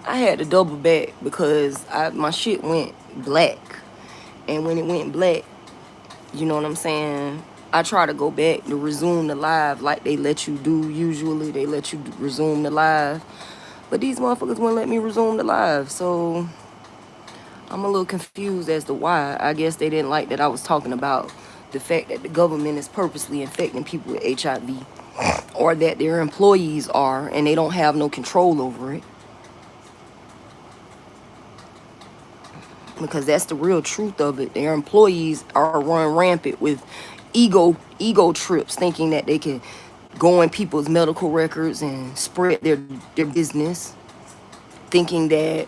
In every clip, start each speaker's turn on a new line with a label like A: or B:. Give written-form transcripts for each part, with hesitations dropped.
A: I had to double back because my shit went black. And when it went black, you know what I'm saying? I try to go back to resume the live like they let you do usually. They let you resume the live. But these motherfuckers wouldn't let me resume the live. So I'm a little confused as to why. I guess they didn't like that I was talking about the fact that the government is purposely infecting people with HIV, or that their employees are and they don't have no control over it. Because that's the real truth of it. Their employees are run rampant with ego trips, thinking that they can go in people's medical records and spread their business, thinking that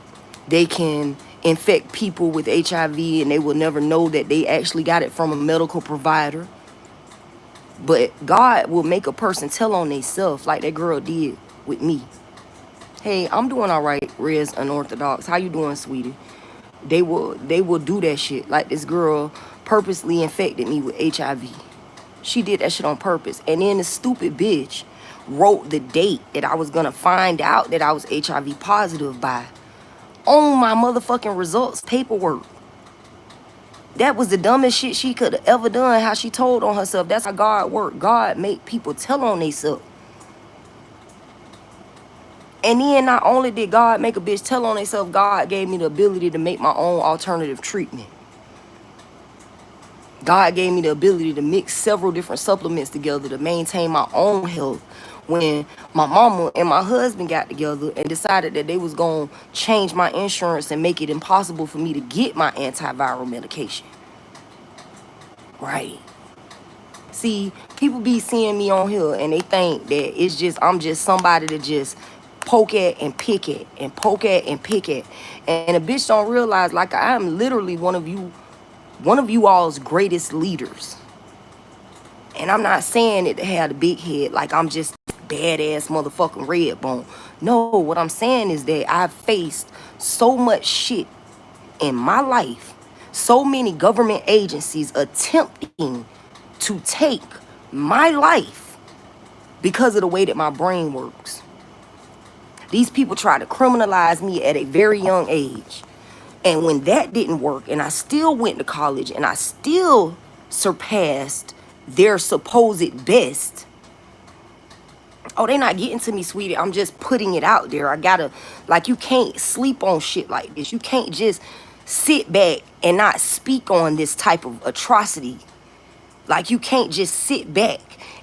A: they can infect people with HIV and they will never know that they actually got it from a medical provider. But God will make a person tell on themselves like that girl did with me. Hey, I'm doing all right, Rez Unorthodox. How you doing, sweetie? They will do that shit. Like this girl purposely infected me with HIV. She did that shit on purpose. And then the stupid bitch wrote the date that I was gonna find out that I was HIV positive by on my motherfucking results paperwork. That was the dumbest shit she could have ever done. How she told on herself. That's how God worked. God make people tell on themselves. And then not only did God make a bitch tell on themselves, God gave me the ability to make my own alternative treatment. God gave me the ability to mix several different supplements together to maintain my own health. When my mama and my husband got together and decided that they was going to change my insurance and make it impossible for me to get my antiviral medication. Right. See, people be seeing me on here and they think that it's just, I'm just somebody to just poke at and pick at and poke at and pick at. And a bitch don't realize, like, I am literally one of you all's greatest leaders. And I'm not saying it to have a big head, like I'm just badass motherfucking red bone. No, what I'm saying is that I've faced so much shit in my life, so many government agencies attempting to take my life because of the way that my brain works. These people try to criminalize me at a very young age. And when that didn't work, and I still went to college, and I still surpassed their supposed best. Oh, they not getting to me, sweetie. I'm just putting it out there. I gotta, like, you can't sleep on shit like this. You can't just sit back and not speak on this type of atrocity. Like, you can't just sit back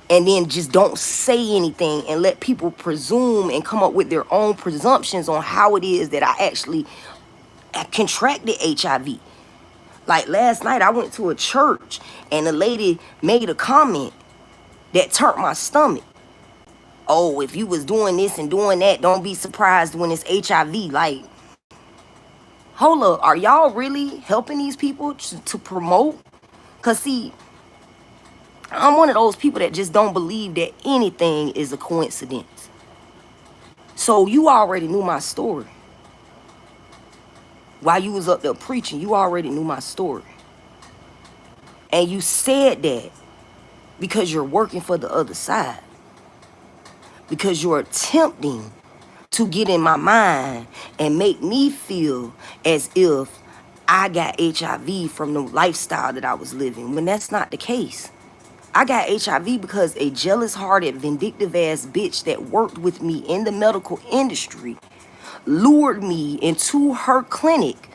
A: and then just don't say anything and let people presume and come up with their own presumptions on how it is that I actually contracted HIV. Like last night, I went to a church and the lady made a comment that turned my stomach. Oh, if you was doing this and doing that, don't be surprised when it's HIV. Like, hold up, are y'all really helping these people to promote? Because see, I'm one of those people that just don't believe that anything is a coincidence. So you already knew my story. While you was up there preaching, you already knew my story. And you said that because you're working for the other side. Because you're attempting to get in my mind and make me feel as if I got HIV from the lifestyle that I was living, when that's not the case. I got HIV because a jealous-hearted, vindictive-ass bitch that worked with me in the medical industry lured me into her clinic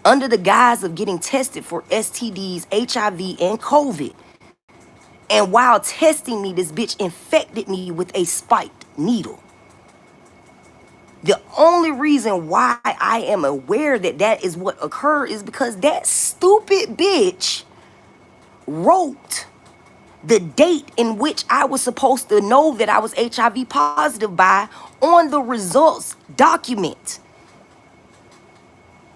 A: under the guise of getting tested for STDs, HIV, and COVID. And while testing me, this bitch infected me with a spiked needle. The only reason why I am aware that that is what occurred is because that stupid bitch wrote the date in which I was supposed to know that I was HIV positive by on the results document.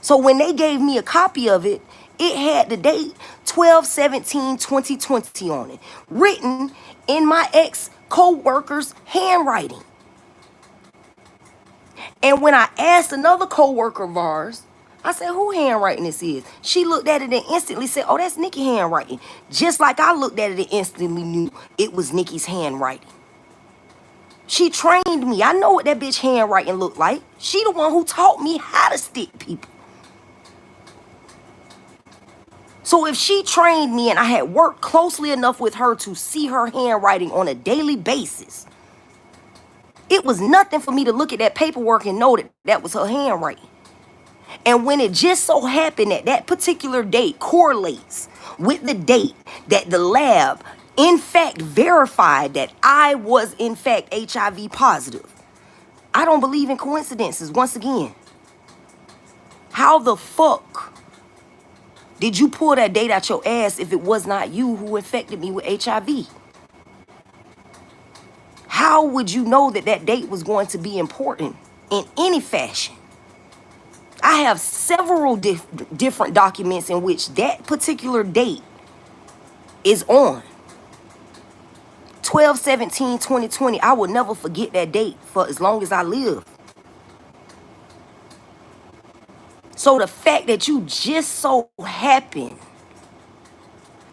A: So when they gave me a copy of it, it had the date 12/17/2020 on it, written in my ex-co-worker's handwriting. And when I asked another co-worker of ours, I said, who handwriting this is? She looked at it and instantly said, oh, that's Nikki handwriting. Just like I looked at it and instantly knew it was Nikki's handwriting. She trained me. I know what that bitch handwriting looked like. She the one who taught me how to stick people. So if she trained me and I had worked closely enough with her to see her handwriting on a daily basis, it was nothing for me to look at that paperwork and know that that was her handwriting. And when it just so happened that that particular date correlates with the date that the lab in fact verified that I was in fact HIV positive, I don't believe in coincidences once again. How the fuck did you pull that date out your ass if it was not you who infected me with HIV? How would you know that that date was going to be important in any fashion? I have several different documents in which that particular date is on. 12/17/2020. I will never forget that date for as long as I live. So the fact that you just so happen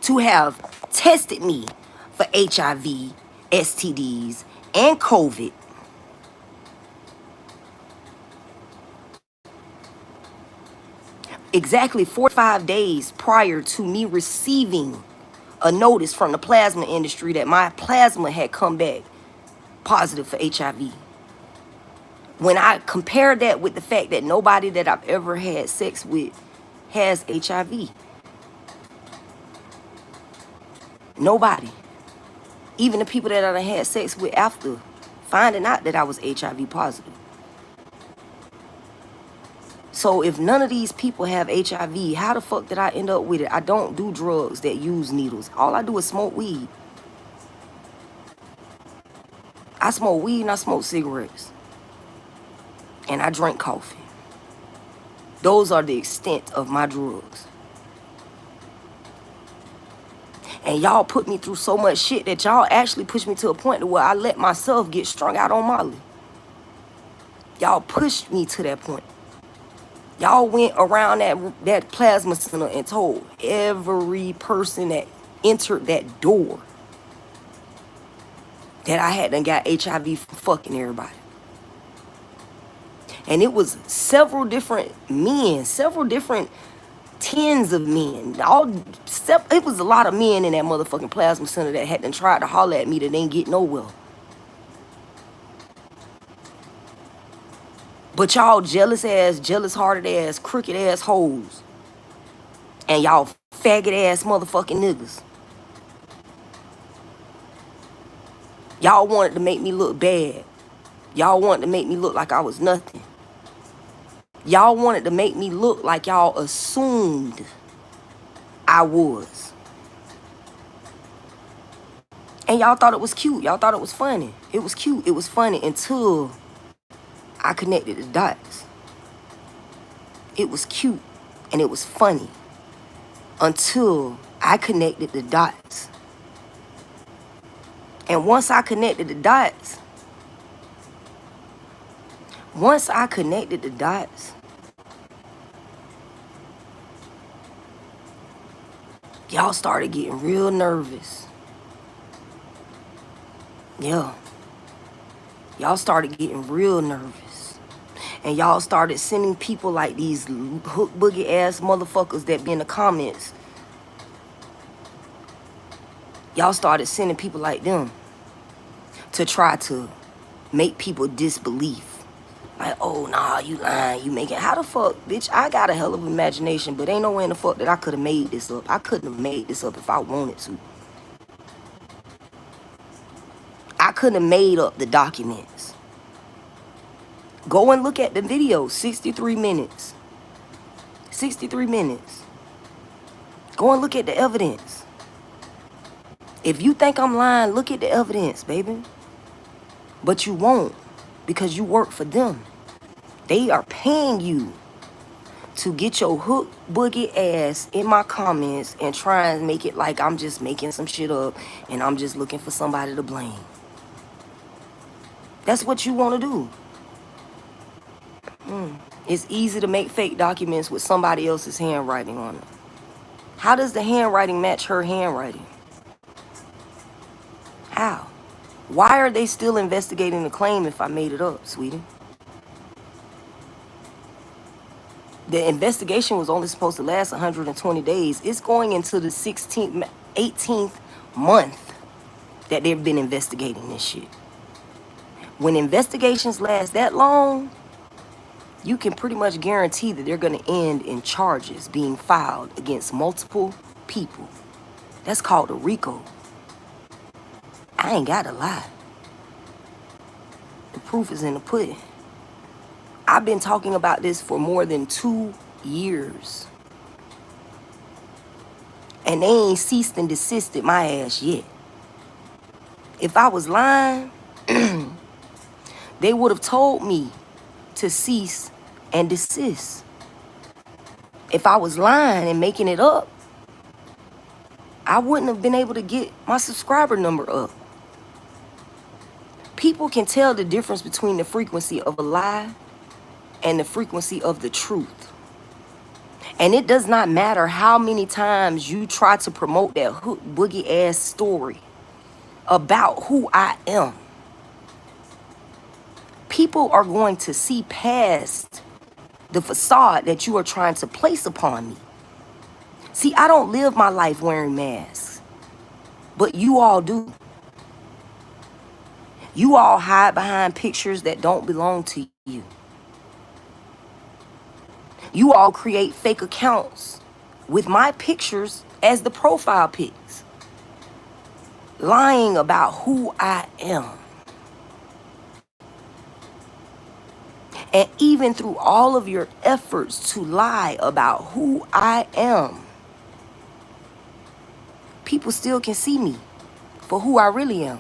A: to have tested me for HIV, STDs, and COVID exactly 45 days prior to me receiving a notice from the plasma industry that my plasma had come back positive for HIV. When I compared that with the fact that nobody that I've ever had sex with has HIV. Nobody. Even the people that I had sex with after finding out that I was HIV positive. So if none of these people have HIV, how the fuck did I end up with it? I don't do drugs that use needles. All I do is smoke weed. I smoke weed and I smoke cigarettes. And I drink coffee. Those are the extent of my drugs. And y'all put me through so much shit that y'all actually pushed me to a point where I let myself get strung out on Molly. Y'all pushed me to that point. Y'all went around that plasma center and told every person that entered that door that I hadn't got HIV from fucking everybody. And it was several different men, several different tens of men. It was a lot of men in that motherfucking plasma center that hadn't tried to holler at me that ain't get nowhere. But y'all jealous ass, jealous hearted ass, crooked ass hoes. And y'all faggot ass motherfucking niggas. Y'all wanted to make me look bad. Y'all wanted to make me look like I was nothing. Y'all wanted to make me look like y'all assumed I was. And y'all thought it was cute. Y'all thought it was funny. It was cute. It was funny until I connected the dots. It was cute and it was funny until I connected the dots. And once I connected the dots, y'all started getting real nervous. Yeah. Y'all started getting real nervous. And y'all started sending people like these hook boogie ass motherfuckers that be in the comments. Y'all started sending people like them to try to make people disbelief. Like, oh, nah, you lying, you making... How the fuck, bitch? I got a hell of an imagination, but ain't no way in the fuck that I could have made this up. I couldn't have made this up if I wanted to. I couldn't have made up the documents. Go and look at the video. 63 minutes. 63 minutes. Go and look at the evidence. If you think I'm lying, look at the evidence, baby. But you won't, because you work for them. They are paying you to get your hook boogie ass in my comments and try and make it like I'm just making some shit up and I'm just looking for somebody to blame. That's what you want to do. It's easy to make fake documents with somebody else's handwriting on it. How does the handwriting match her handwriting? How? Why are they still investigating the claim if I made it up, sweetie? The investigation was only supposed to last 120 days. It's going into the 16th, 18th month that they've been investigating this shit. When investigations last that long, you can pretty much guarantee that they're going to end in charges being filed against multiple people. That's called a RICO. I ain't got to lie. The proof is in the pudding. I've been talking about this for more than 2 years. And they ain't ceased and desisted my ass yet. If I was lying, they would have told me to cease and desist. If I was lying and making it up, I wouldn't have been able to get my subscriber number up. People can tell the difference between the frequency of a lie and the frequency of the truth. And it does not matter how many times you try to promote that hook boogie ass story about who I am. People are going to see past the facade that you are trying to place upon me. See, I don't live my life wearing masks, but you all do. You all hide behind pictures that don't belong to you. You all create fake accounts with my pictures as the profile pics, lying about who I am. And even through all of your efforts to lie about who I am, people still can see me for who I really am.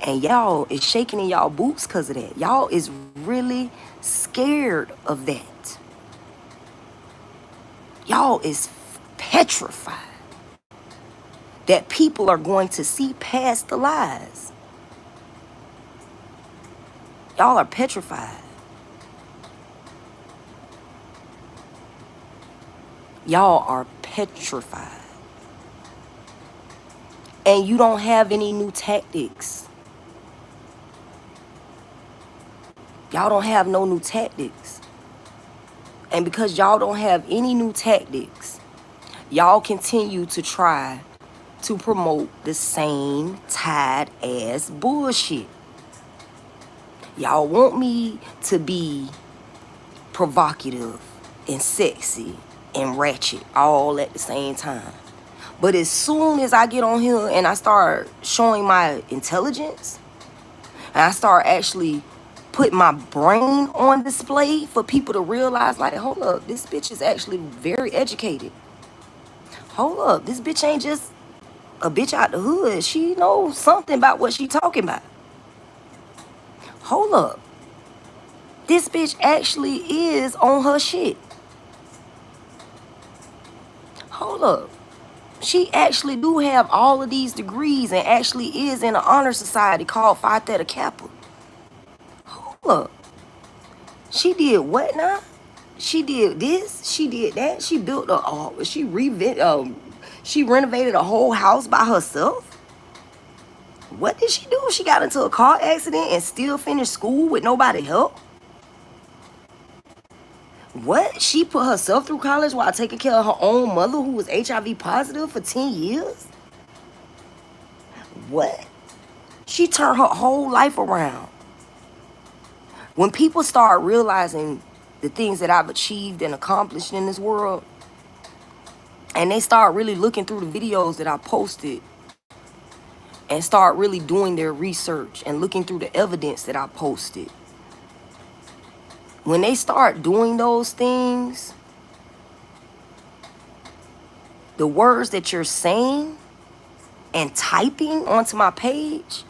A: And y'all is shaking in y'all boots because of that. Y'all is really scared of that. Y'all is petrified that people are going to see past the lies. Y'all are petrified. Y'all are petrified. And you don't have any new tactics. Y'all don't have no new tactics. And because y'all don't have any new tactics, y'all continue to try to promote the same tired ass bullshit. Y'all want me to be provocative and sexy and ratchet all at the same time. But as soon as I get on here and I start showing my intelligence, and I start actually putting my brain on display for people to realize, like, hold up, this bitch is actually very educated. Hold up, this bitch ain't just a bitch out the hood. She knows something about what she talking about. Hold up. This bitch actually is on her shit. Hold up. She actually do have all of these degrees and actually is in an honor society called Phi Theta Kappa. Hold up. She did what now? She did this. She did that. She built a. She renovated a whole house by herself. What did she do? She got into a car accident and still finished school with nobody help. What? She put herself through college while taking care of her own mother who was HIV positive for 10 years? What? She turned her whole life around. When people start realizing the things that I've achieved and accomplished in this world, and they start really looking through the videos that I posted and start really doing their research and looking through the evidence that I posted, when they start doing those things, the words that you're saying and typing onto my page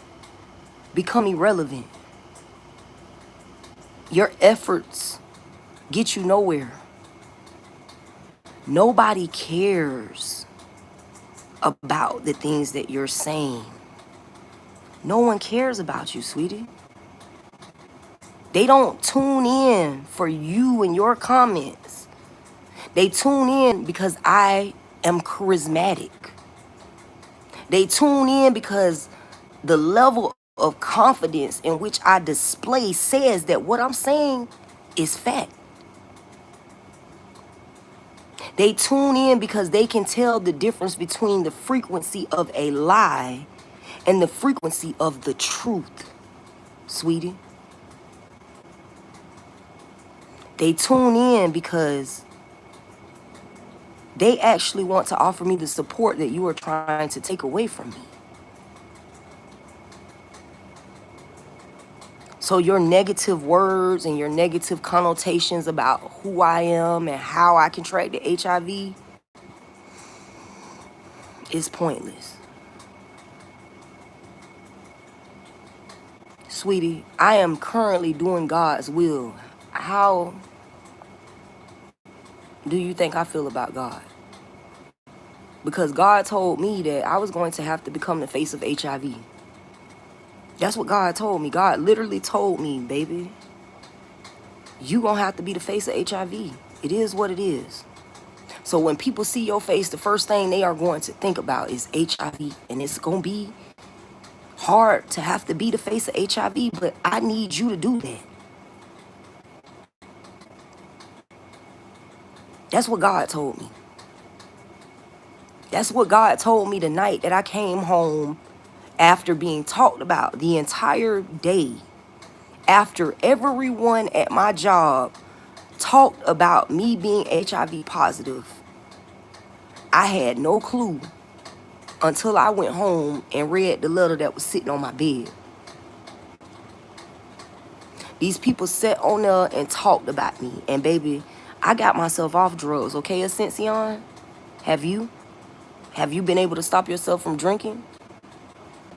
A: become irrelevant. Your efforts get you nowhere. Nobody cares about the things that you're saying. No one cares about you, sweetie. They don't tune in for you and your comments. They tune in because I am charismatic. They tune in because the level of confidence in which I display says that what I'm saying is fact. They tune in because they can tell the difference between the frequency of a lie and the frequency of the truth, sweetie. They tune in because they actually want to offer me the support that you are trying to take away from me. So your negative words and your negative connotations about who I am and how I contracted HIV is pointless. Sweetie, I am currently doing God's will. How do you think I feel about God? Because God told me that I was going to have to become the face of HIV. That's what God told me. God literally told me, baby, you gonna have to be the face of HIV. It is what it is. So when people see your face, the first thing they are going to think about is HIV. And it's gonna be hard to have to be the face of HIV, but I need you to do that. That's what God told me. That's what God told me the night that I came home after being talked about the entire day. After everyone at my job talked about me being HIV positive, I had no clue until I went home and read the letter that was sitting on my bed. These people sat on there and talked about me. And baby, I got myself off drugs, okay, Ascension? Have you? Have you been able to stop yourself from drinking?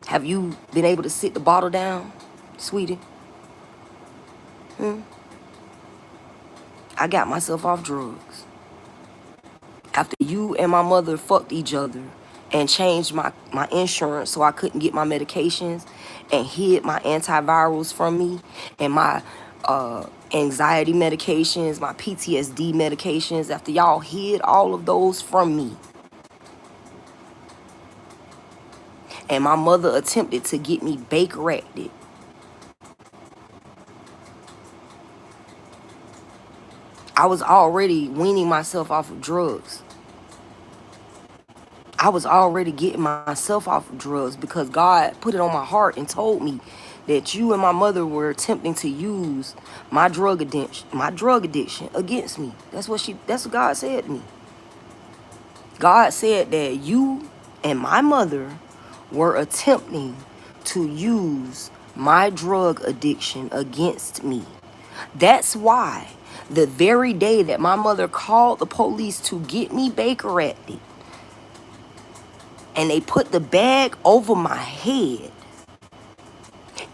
A: Have you been able to sit the bottle down, sweetie? I got myself off drugs. After you and my mother fucked each other and changed my insurance so I couldn't get my medications and hid my antivirals from me and my anxiety medications, my PTSD medications, after y'all hid all of those from me. And my mother attempted to get me Baker-acted. I was already weaning myself off of drugs. I was already getting myself off of drugs because God put it on my heart and told me that you and my mother were attempting to use my drug addiction against me. That's what God said to me. God said that you and my mother were attempting to use my drug addiction against me. That's why the very day that my mother called the police to get me Baker-acted, and they put the bag over my head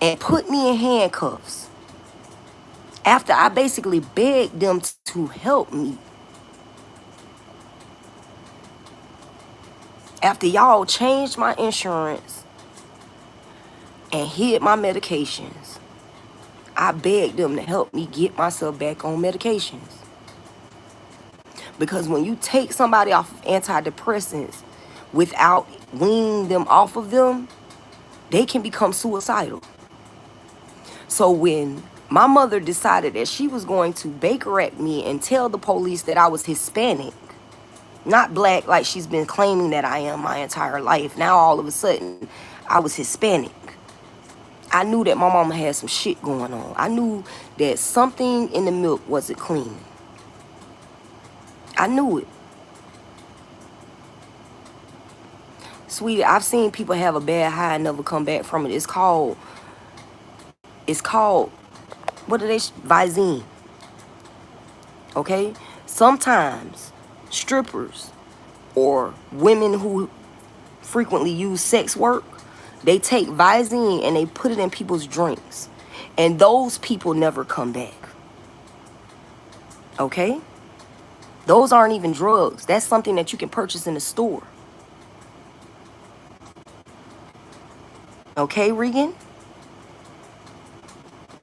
A: and put me in handcuffs, after I basically begged them to help me, after y'all changed my insurance and hid my medications, I begged them to help me get myself back on medications. Because when you take somebody off of antidepressants without weaning them off of them, they can become suicidal. So when my mother decided that she was going to Baker-act me and tell the police that I was Hispanic, not black like she's been claiming that I am my entire life, now all of a sudden I was Hispanic. I knew that my mama had some shit going on. I knew that something in the milk wasn't clean. I knew it. Sweetie, I've seen people have a bad high and never come back from it. It's called, what are they? Visine. Okay? Sometimes strippers or women who frequently use sex work, they take Visine and they put it in people's drinks. And those people never come back. Okay? Those aren't even drugs. That's something that you can purchase in the store. Okay, Regan?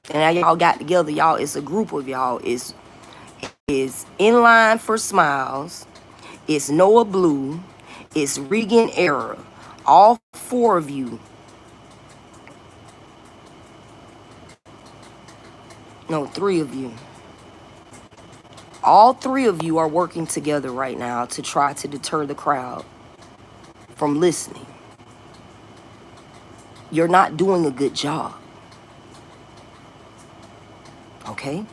A: And now y'all got together, y'all. It's a group of y'all. It's In Line for Smiles. It's Noah Blue. It's Regan Era. All four of you No, 3 of you. All 3 of you are working together right now to try to deter the crowd from listening. You're not doing a good job. Okay?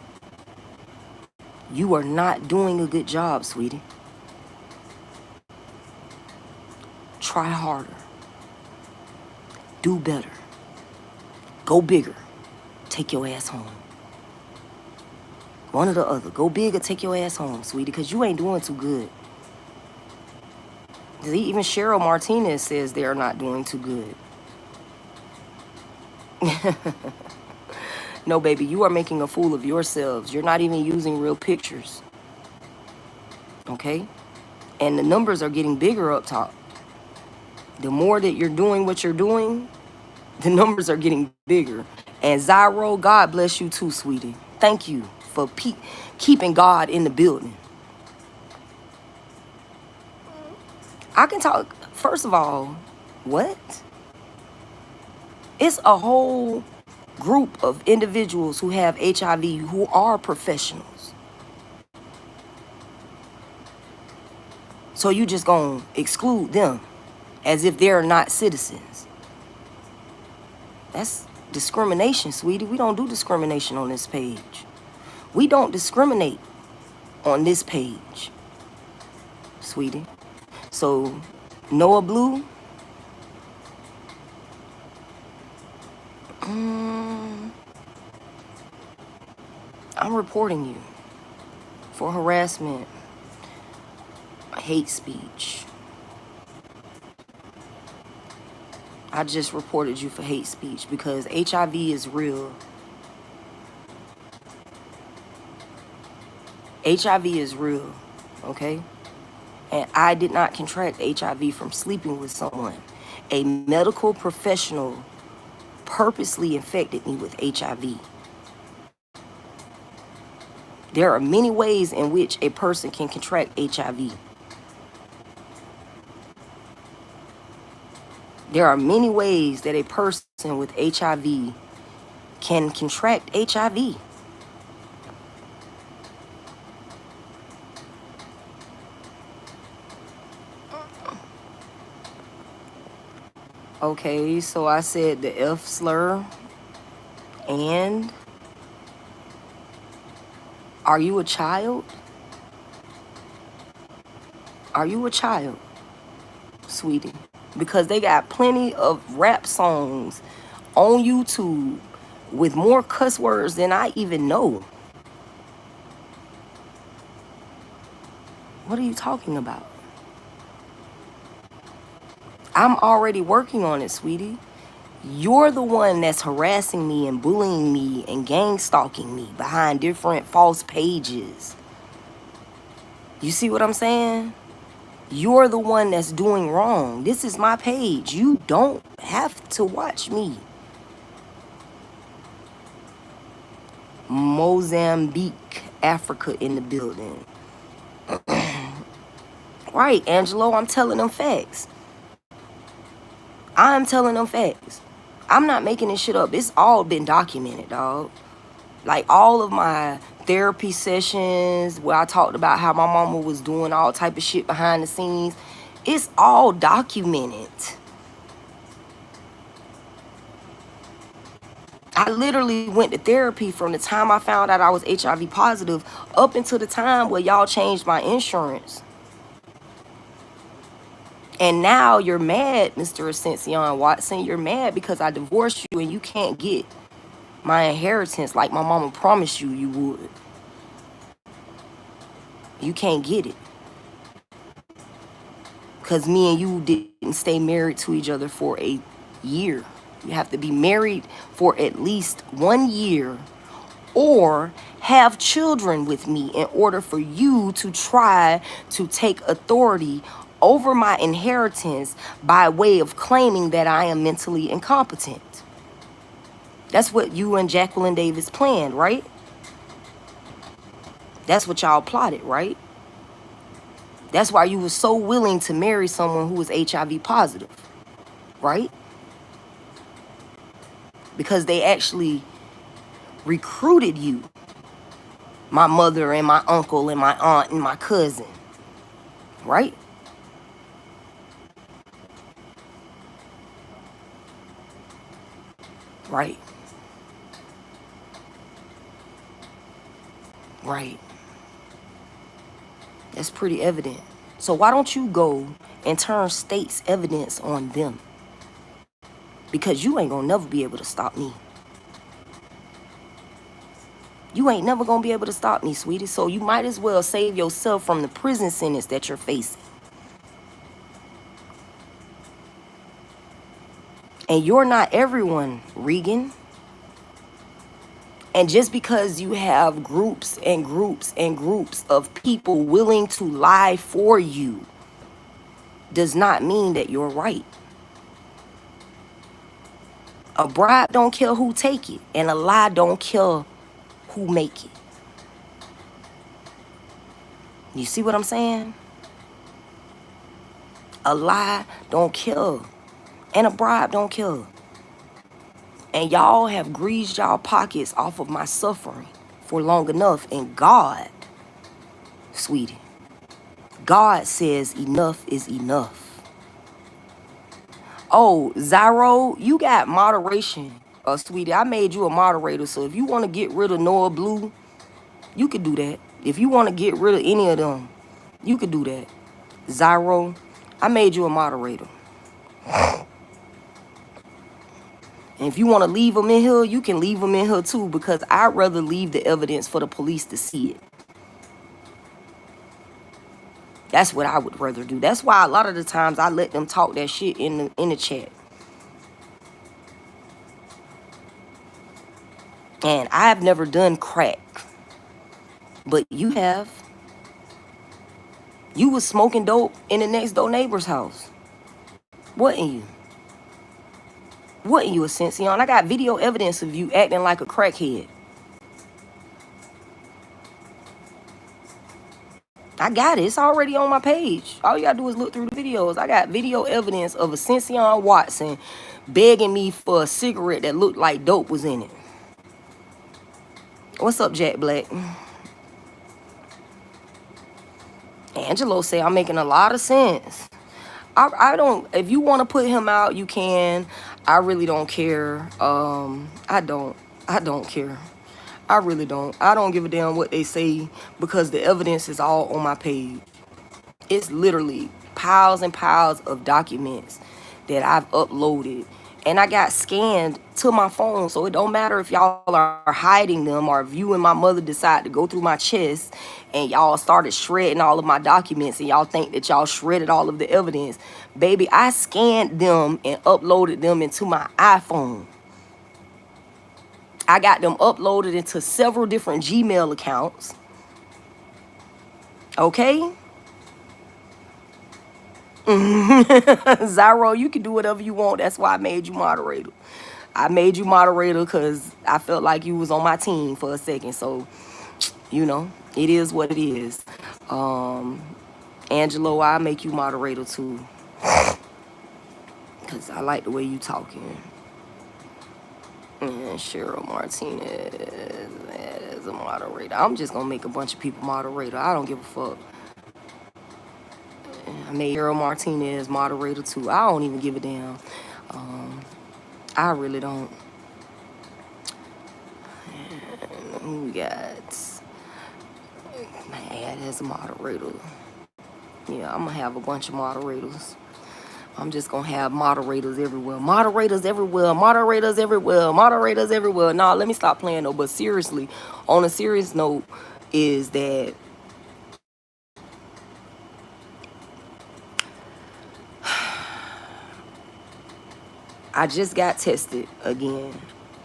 A: You are not doing a good job, sweetie. Try harder. Do better. Go bigger. Take your ass home. One or the other. Go big or take your ass home, sweetie, because you ain't doing too good. Even Cheryl Martinez says they're not doing too good. No, baby, you are making a fool of yourselves. You're not even using real pictures. Okay? And the numbers are getting bigger up top. The more that you're doing what you're doing, the numbers are getting bigger. And Zyro, God bless you too, sweetie. Thank you for keeping God in the building. I can talk, first of all, what? It's a whole group of individuals who have HIV who are professionals. So you just gonna exclude them as if they're not citizens. That's discrimination, sweetie. We don't do discrimination on this page. We don't discriminate on this page, sweetie. So, Noah Blue, I'm reporting you for harassment, hate speech. I just reported you for hate speech because HIV is real. HIV is real, okay? And I did not contract HIV from sleeping with someone. A medical professional purposely infected me with HIV. There are many ways in which a person can contract HIV. There are many ways that a person with HIV can contract HIV. Okay, so I said the F slur. And are you a child? Are you a child, sweetie? Because they got plenty of rap songs on YouTube with more cuss words than I even know. What are you talking about? I'm already working on it, sweetie. You're the one that's harassing me and bullying me and gang stalking me behind different false pages. You see what I'm saying? You're the one that's doing wrong. This is my page. You don't have to watch me. Mozambique, Africa in the building. Right, Angelo, I'm telling them facts. I'm telling them facts. I'm not making this shit up. It's all been documented, dog. Like all of my therapy sessions where I talked about how my mama was doing all type of shit behind the scenes. It's all documented. I literally went to therapy from the time I found out I was HIV positive up until the time where y'all changed my insurance. And now you're mad, Mr. Ascension Watson. You're mad because I divorced you and you can't get my inheritance like my mama promised you you would. You can't get it. Because me and you didn't stay married to each other for a year. You have to be married for at least 1 year or have children with me in order for you to try to take authority over my inheritance by way of claiming that I am mentally incompetent. That's what you and Jacqueline Davis planned, right? That's what y'all plotted, right? That's why you were so willing to marry someone who was HIV positive, right? Because they actually recruited you. My mother and my uncle and my aunt and my cousin. Right? Right. Right. That's pretty evident. So why don't you go and turn state's evidence on them? Because you ain't gonna never be able to stop me. You ain't never gonna be able to stop me, sweetie. So you might as well save yourself from the prison sentence that you're facing. And you're not everyone, Regan. And just because you have groups and groups and groups of people willing to lie for you does not mean that you're right. A bribe don't care who take it, and a lie don't care who make it. You see what I'm saying? A lie don't kill, and a bribe don't kill. And y'all have greased y'all pockets off of my suffering for long enough. And God, sweetie, God says enough is enough. Oh, Zyro, you got moderation. Sweetie, I made you a moderator. So if you want to get rid of Noah Blue, you could do that. If you want to get rid of any of them, you could do that. Zyro, I made you a moderator. And if you want to leave them in here, you can leave them in here too, because I'd rather leave the evidence for the police to see it. That's what I would rather do. That's why a lot of the times I let them talk that shit in the chat. And I've never done crack, but you have. You was smoking dope in the next door neighbor's house. Wasn't you? Wasn't you a Sension? I got video evidence of you acting like a crackhead. I got it. It's already on my page. All you gotta do is look through the videos. I got video evidence of a Sension Watson begging me for a cigarette that looked like dope was in it. What's up, Jack Black? Angelo say I'm making a lot of sense. I don't, if you want to put him out, you can. I really don't care. I don't care. I really don't. I don't give a damn what they say, because the evidence is all on my page. It's literally piles and piles of documents that I've uploaded, and I got scanned to my phone. So it don't matter if y'all are hiding them, or if you and my mother decide to go through my chest and y'all started shredding all of my documents and y'all think that y'all shredded all of the evidence. Baby, I scanned them and uploaded them into my iPhone. I got them uploaded into several different Gmail accounts. Okay? Zyro, you can do whatever you want. That's why I made you moderator. I made you moderator because I felt like you was on my team for a second. So, you know, it is what it is. Angelo, I'll make you moderator too, because I like the way you talking. And Cheryl Martinez as a moderator. I'm just going to make a bunch of people moderator. I don't give a fuck. I made Cheryl Martinez moderator too. I don't even give a damn. I really don't. And who we got? Man, as a moderator. Yeah, I'm going to have a bunch of moderators. I'm just going to have moderators everywhere. Moderators everywhere. Moderators everywhere. Moderators everywhere. Nah, let me stop playing though. But seriously, on a serious note, is that I just got tested again.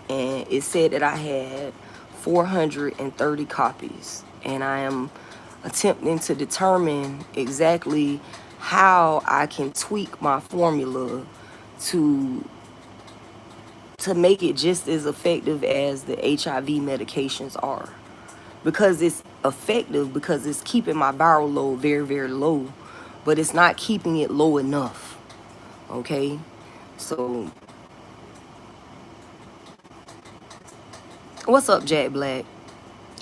A: And it said that I had 430 copies. And I am attempting to determine exactly how I can tweak my formula to make it just as effective as the HIV medications are. Because it's effective, because it's keeping my viral load very, very low, but it's not keeping it low enough. Okay? So What's up, Jack Black?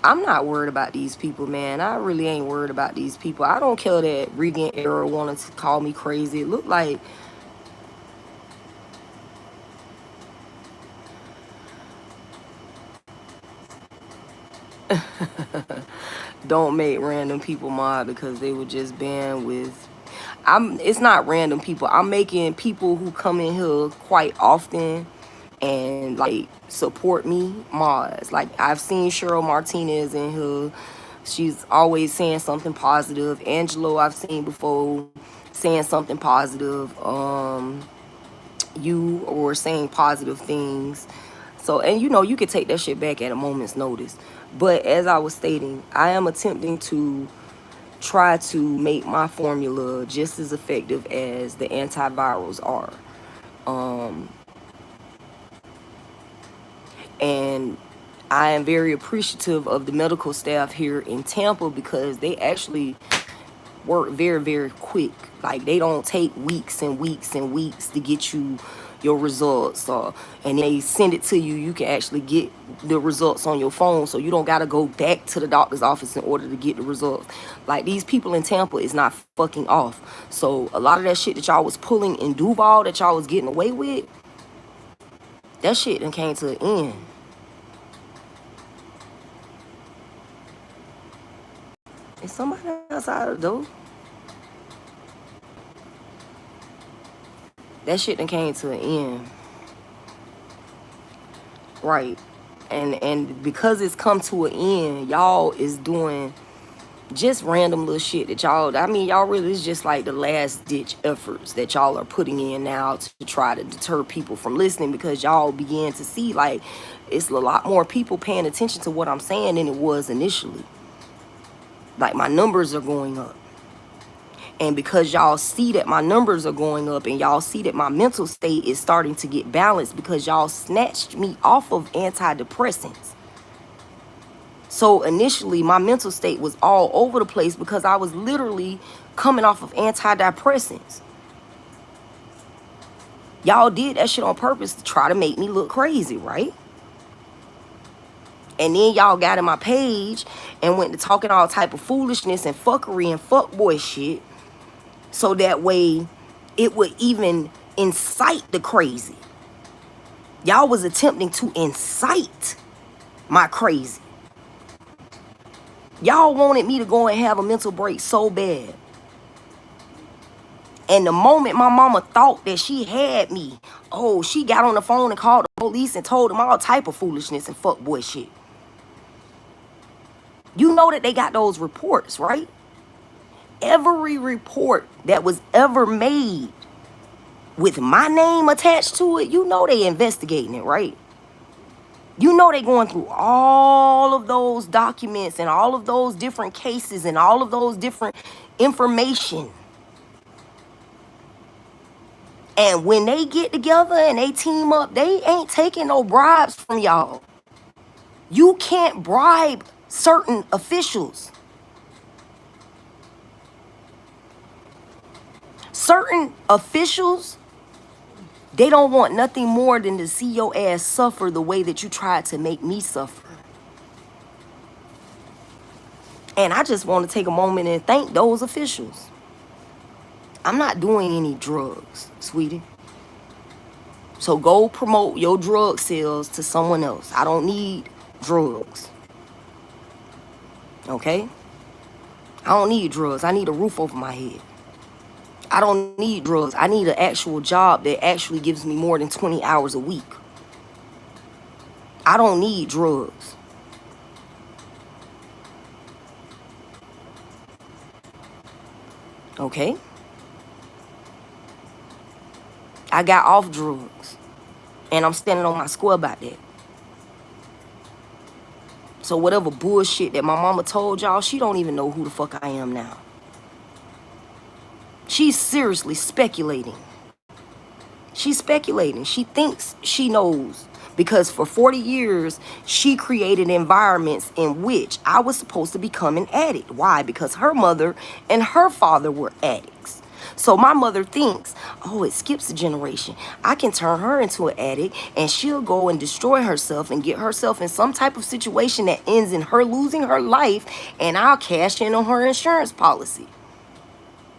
A: I'm not worried about these people, man. I really ain't worried about these people. I don't care that Regan era wanted to call me crazy. It looked like don't make random people mod because they were just banned with. It's not random people. I'm making people who come in here quite often and like support me mods. Like I've seen Cheryl Martinez in here. She's always saying something positive. Angelo I've seen before saying something positive. You or saying positive things. So, and you know, you could take that shit back at a moment's notice. But as I was stating, I am attempting to try to make my formula just as effective as the antivirals are. And I am very appreciative of the medical staff here in Tampa because they actually work very, very quick. Like they don't take weeks and weeks and weeks to get you your results, and they send it to you. You can actually get the results on your phone, so you don't gotta go back to the doctor's office in order to get the results. Like these people in Tampa is not fucking off. So a lot of that shit that y'all was pulling in Duval that y'all was getting away with, that shit done came to an end. Is somebody outside the door? That shit done came to an end. Right. And because it's come to an end, y'all is doing just random little shit that y'all, I mean, y'all really is just like the last ditch efforts that y'all are putting in now to try to deter people from listening, because y'all began to see like it's a lot more people paying attention to what I'm saying than it was initially. Like my numbers are going up. And because y'all see that my numbers are going up and y'all see that my mental state is starting to get balanced because y'all snatched me off of antidepressants. So initially my mental state was all over the place because I was literally coming off of antidepressants. Y'all did that shit on purpose to try to make me look crazy, right? And then y'all got in my page and went to talking all type of foolishness and fuckery and fuckboy shit. So that way it would even incite the crazy. Y'all was attempting to incite my crazy. Y'all wanted me to go and have a mental break so bad. And the moment my mama thought that she had me, oh, she got on the phone and called the police and told them all type of foolishness and fuckboy shit. You know that they got those reports, right? Every report that was ever made with my name attached to it, you know they investigating it, right? You know they going through all of those documents and all of those different cases and all of those different information. And when they get together and they team up, they ain't taking no bribes from y'all. You can't bribe certain officials. Certain officials, they don't want nothing more than to see your ass suffer the way that you tried to make me suffer. And I just want to take a moment and thank those officials. I'm not doing any drugs, sweetie. So go promote your drug sales to someone else. I don't need drugs. Okay? I don't need drugs. I need a roof over my head. I don't need drugs. I need an actual job that actually gives me more than 20 hours a week. I don't need drugs. Okay? I got off drugs. And I'm standing on my square about that. So whatever bullshit that my mama told y'all, she don't even know who the fuck I am now. She's seriously speculating. She's speculating. She thinks she knows. Because for 40 years, she created environments in which I was supposed to become an addict. Why? Because her mother and her father were addicts. So my mother thinks, oh, it skips a generation. I can turn her into an addict and she'll go and destroy herself and get herself in some type of situation that ends in her losing her life, and I'll cash in on her insurance policy.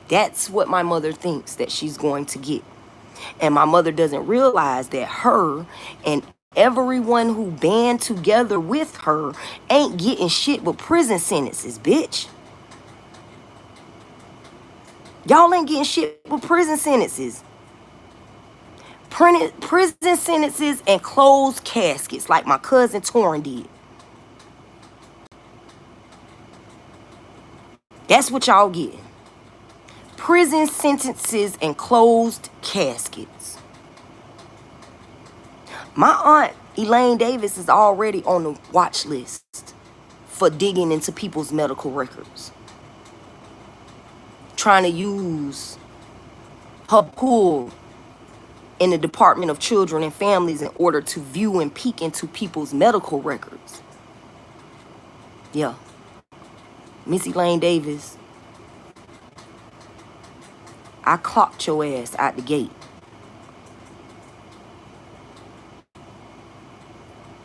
A: That's what my mother thinks that she's going to get. And my mother doesn't realize that her and everyone who band together with her ain't getting shit but prison sentences, bitch. Y'all ain't getting shit but prison sentences. Prison sentences and closed caskets like my cousin Torrin did. That's what y'all getting. Prison sentences and closed caskets. My aunt Elaine Davis is already on the watch list for digging into people's medical records, trying to use her pull in the Department of Children and Families in order to view and peek into people's medical records. Yeah. Miss Elaine Davis, I clocked your ass out the gate.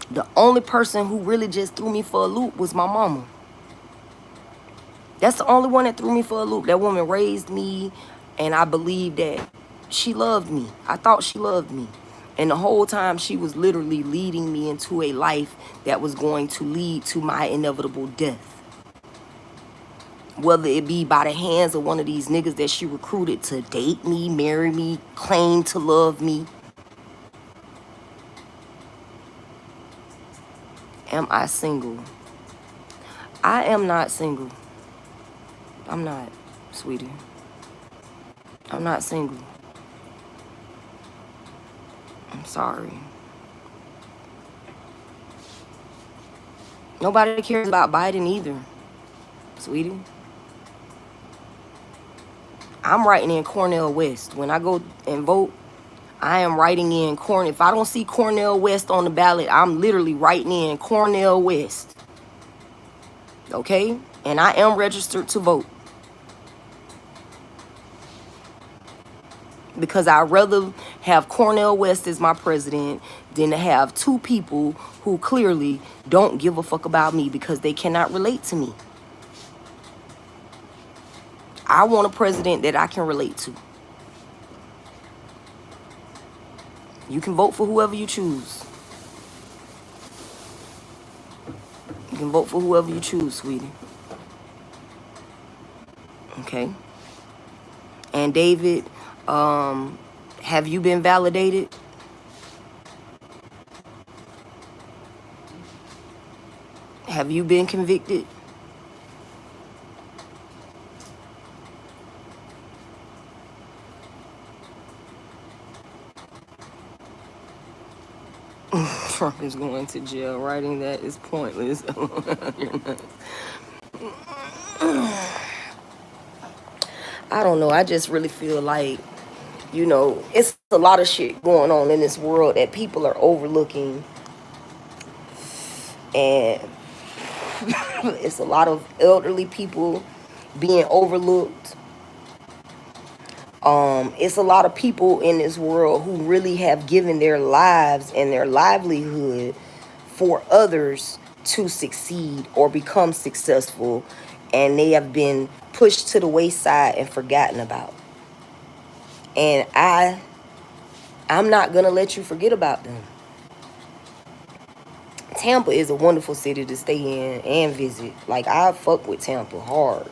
A: The only person who really just threw me for a loop was my mama. That's the only one that threw me for a loop. That woman raised me, and I believe that she loved me. I thought she loved me. And the whole time she was literally leading me into a life that was going to lead to my inevitable death. Whether it be by the hands of one of these niggas that she recruited to date me, marry me, claim to love me. Am I single? I am not single. I'm not, sweetie. I'm not single. I'm sorry. Nobody cares about Biden either, sweetie. I'm writing in Cornel West. When I go and vote, I am writing in Cornel. If I don't see Cornel West on the ballot, I'm literally writing in Cornel West. Okay? And I am registered to vote. Because I'd rather have Cornel West as my president than to have two people who clearly don't give a fuck about me because they cannot relate to me. I want a president that I can relate to. You can vote for whoever you choose. You can vote for whoever you choose, sweetie. Okay? And David, have you been validated? Have you been convicted? Trump is going to jail. Writing that is pointless. I don't know. I just really feel like, you know, it's a lot of shit going on in this world that people are overlooking. And it's a lot of elderly people being overlooked. It's a lot of people in this world who really have given their lives and their livelihood for others to succeed or become successful, and they have been pushed to the wayside and forgotten about. And I'm not gonna let you forget about them. Tampa is a wonderful city to stay in and visit. Like, I fuck with Tampa hard.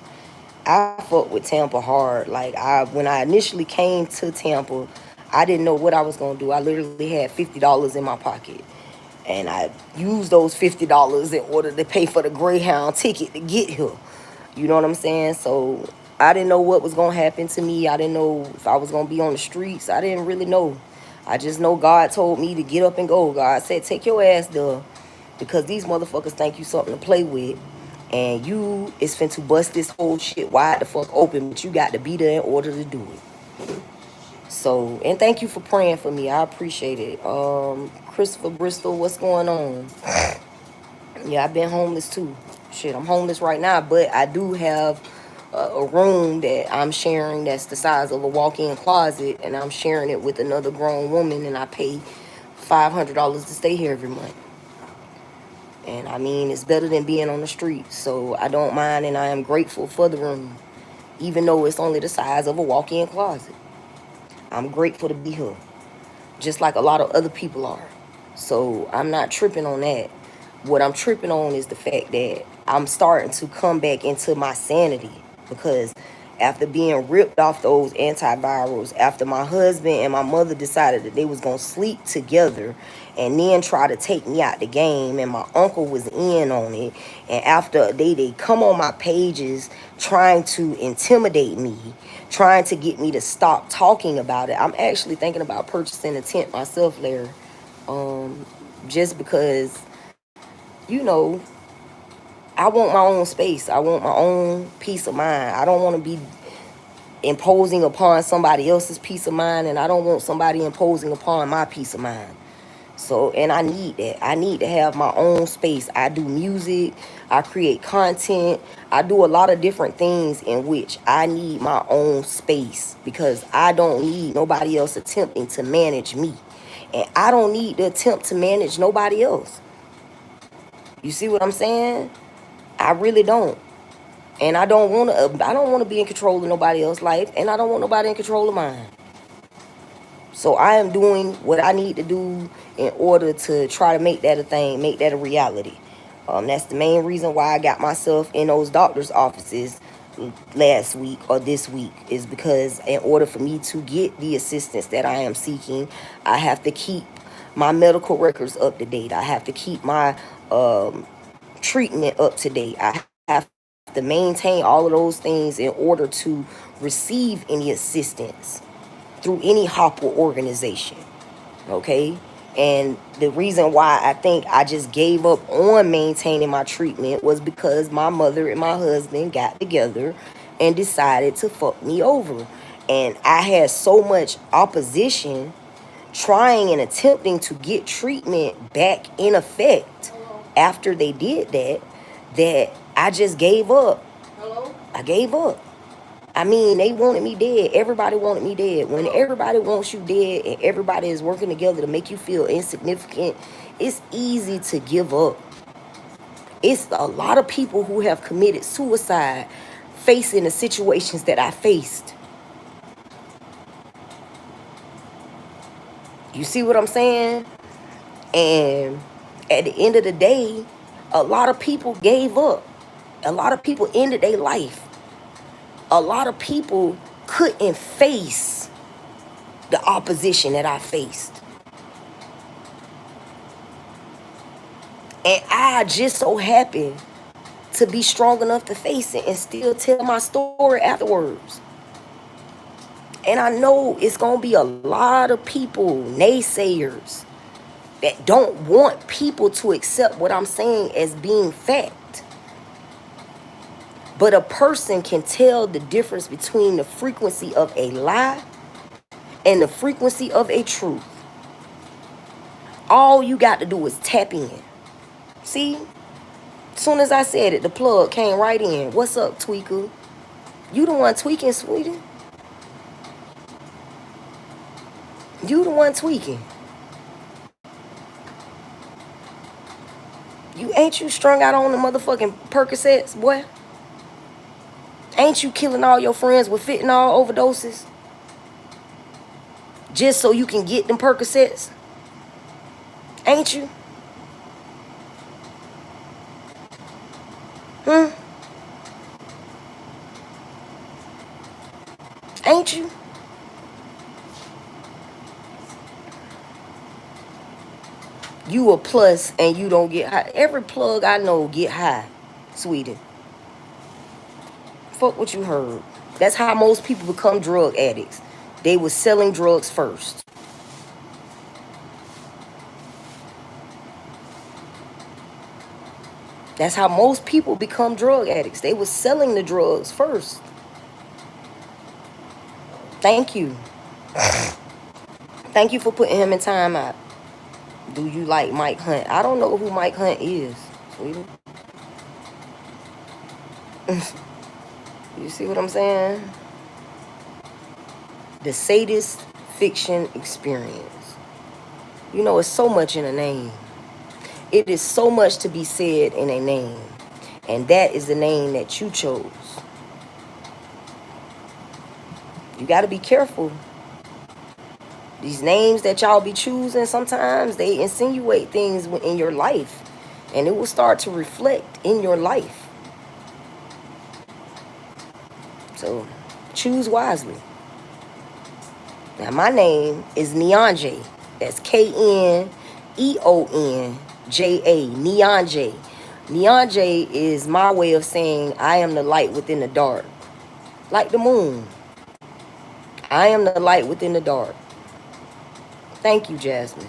A: Like, when I initially came to Tampa, I didn't know what I was gonna do. I literally had $50 in my pocket, and I used those $50 in order to pay for the Greyhound ticket to get here. You know what I'm saying? So I didn't know what was gonna happen to me. I didn't know if I was gonna be on the streets. I didn't really know. I just know God told me to get up and go. God said, take your ass there, because these motherfuckers think you something to play with. And you is finna bust this whole shit wide the fuck open, but you got to be there in order to do it. So, and thank you for praying for me. I appreciate it. Christopher Bristol, what's going on? Yeah, I've been homeless too. Shit, I'm homeless right now, but I do have a room that I'm sharing that's the size of a walk-in closet, and I'm sharing it with another grown woman, and I pay $500 to stay here every month. And I mean, it's better than being on the street. So I don't mind, and I am grateful for the room, even though it's only the size of a walk-in closet. I'm grateful to be here, just like a lot of other people are. So I'm not tripping on that. What I'm tripping on is the fact that I'm starting to come back into my sanity, because after being ripped off those antivirals, after my husband and my mother decided that they was going to sleep together and then try to take me out the game, and my uncle was in on it, and after they come on my pages trying to intimidate me, trying to get me to stop talking about it, I'm actually thinking about purchasing a tent myself, Larry. Just because, you know, I want my own space. I want my own peace of mind. I don't want to be imposing upon somebody else's peace of mind, and I don't want somebody imposing upon my peace of mind. So, and I need that. I need to have my own space. I do music, I create content, I do a lot of different things in which I need my own space, because I don't need nobody else attempting to manage me. And I don't need to attempt to manage nobody else. You see what I'm saying? I really don't. And I don't want to be in control of nobody else's life, and I don't want nobody in control of mine. So I am doing what I need to do in order to try to make that a thing, make that a reality. That's the main reason why I got myself in those doctor's offices last week or this week, is because in order for me to get the assistance that I am seeking, I have to keep my medical records up to date. I have to keep my treatment up to date. I have to maintain all of those things in order to receive any assistance through any HopHop organization. Okay? And the reason why I think I just gave up on maintaining my treatment was because my mother and my husband got together and decided to fuck me over. And I had so much opposition trying and attempting to get treatment back in effect after they did that, that I just gave up. I gave up. I mean, they wanted me dead. Everybody wanted me dead. When everybody wants you dead and everybody is working together to make you feel insignificant, it's easy to give up. It's a lot of people who have committed suicide facing the situations that I faced. You see what I'm saying? And at the end of the day, a lot of people gave up. A lot of people ended their life. A lot of people couldn't face the opposition that I faced. And I just so happened to be strong enough to face it and still tell my story afterwards. And I know it's going to be a lot of people, naysayers, that don't want people to accept what I'm saying as being fact. But a person can tell the difference between the frequency of a lie and the frequency of a truth. All you got to do is tap in. See? As soon as I said it, the plug came right in. What's up, tweaker? You the one tweaking, sweetie. You the one tweaking. Ain't you strung out on the motherfucking Percocets, boy? Ain't you killing all your friends with fentanyl overdoses? Just so you can get them Percocets? Ain't you? Ain't you? You a plus and you don't get high. Every plug I know get high, sweetie. Fuck what you heard. That's how most people become drug addicts. They was selling drugs first. That's how most people become drug addicts. They was selling the drugs first. Thank you. Thank you for putting him in timeout. Do you like Mike Hunt? I don't know who Mike Hunt is, sweetie. You see what I'm saying? The sadist fiction experience. You know, it's so much in a name. It is so much to be said in a name. And that is the name that you chose. You got to be careful. These names that y'all be choosing, sometimes they insinuate things in your life. And it will start to reflect in your life. So choose wisely. Now my name is Neonja. That's K-N-E-O-N-J-A. Neonja. Neonja is my way of saying I am the light within the dark. Like the moon. I am the light within the dark. Thank you, Jasmine.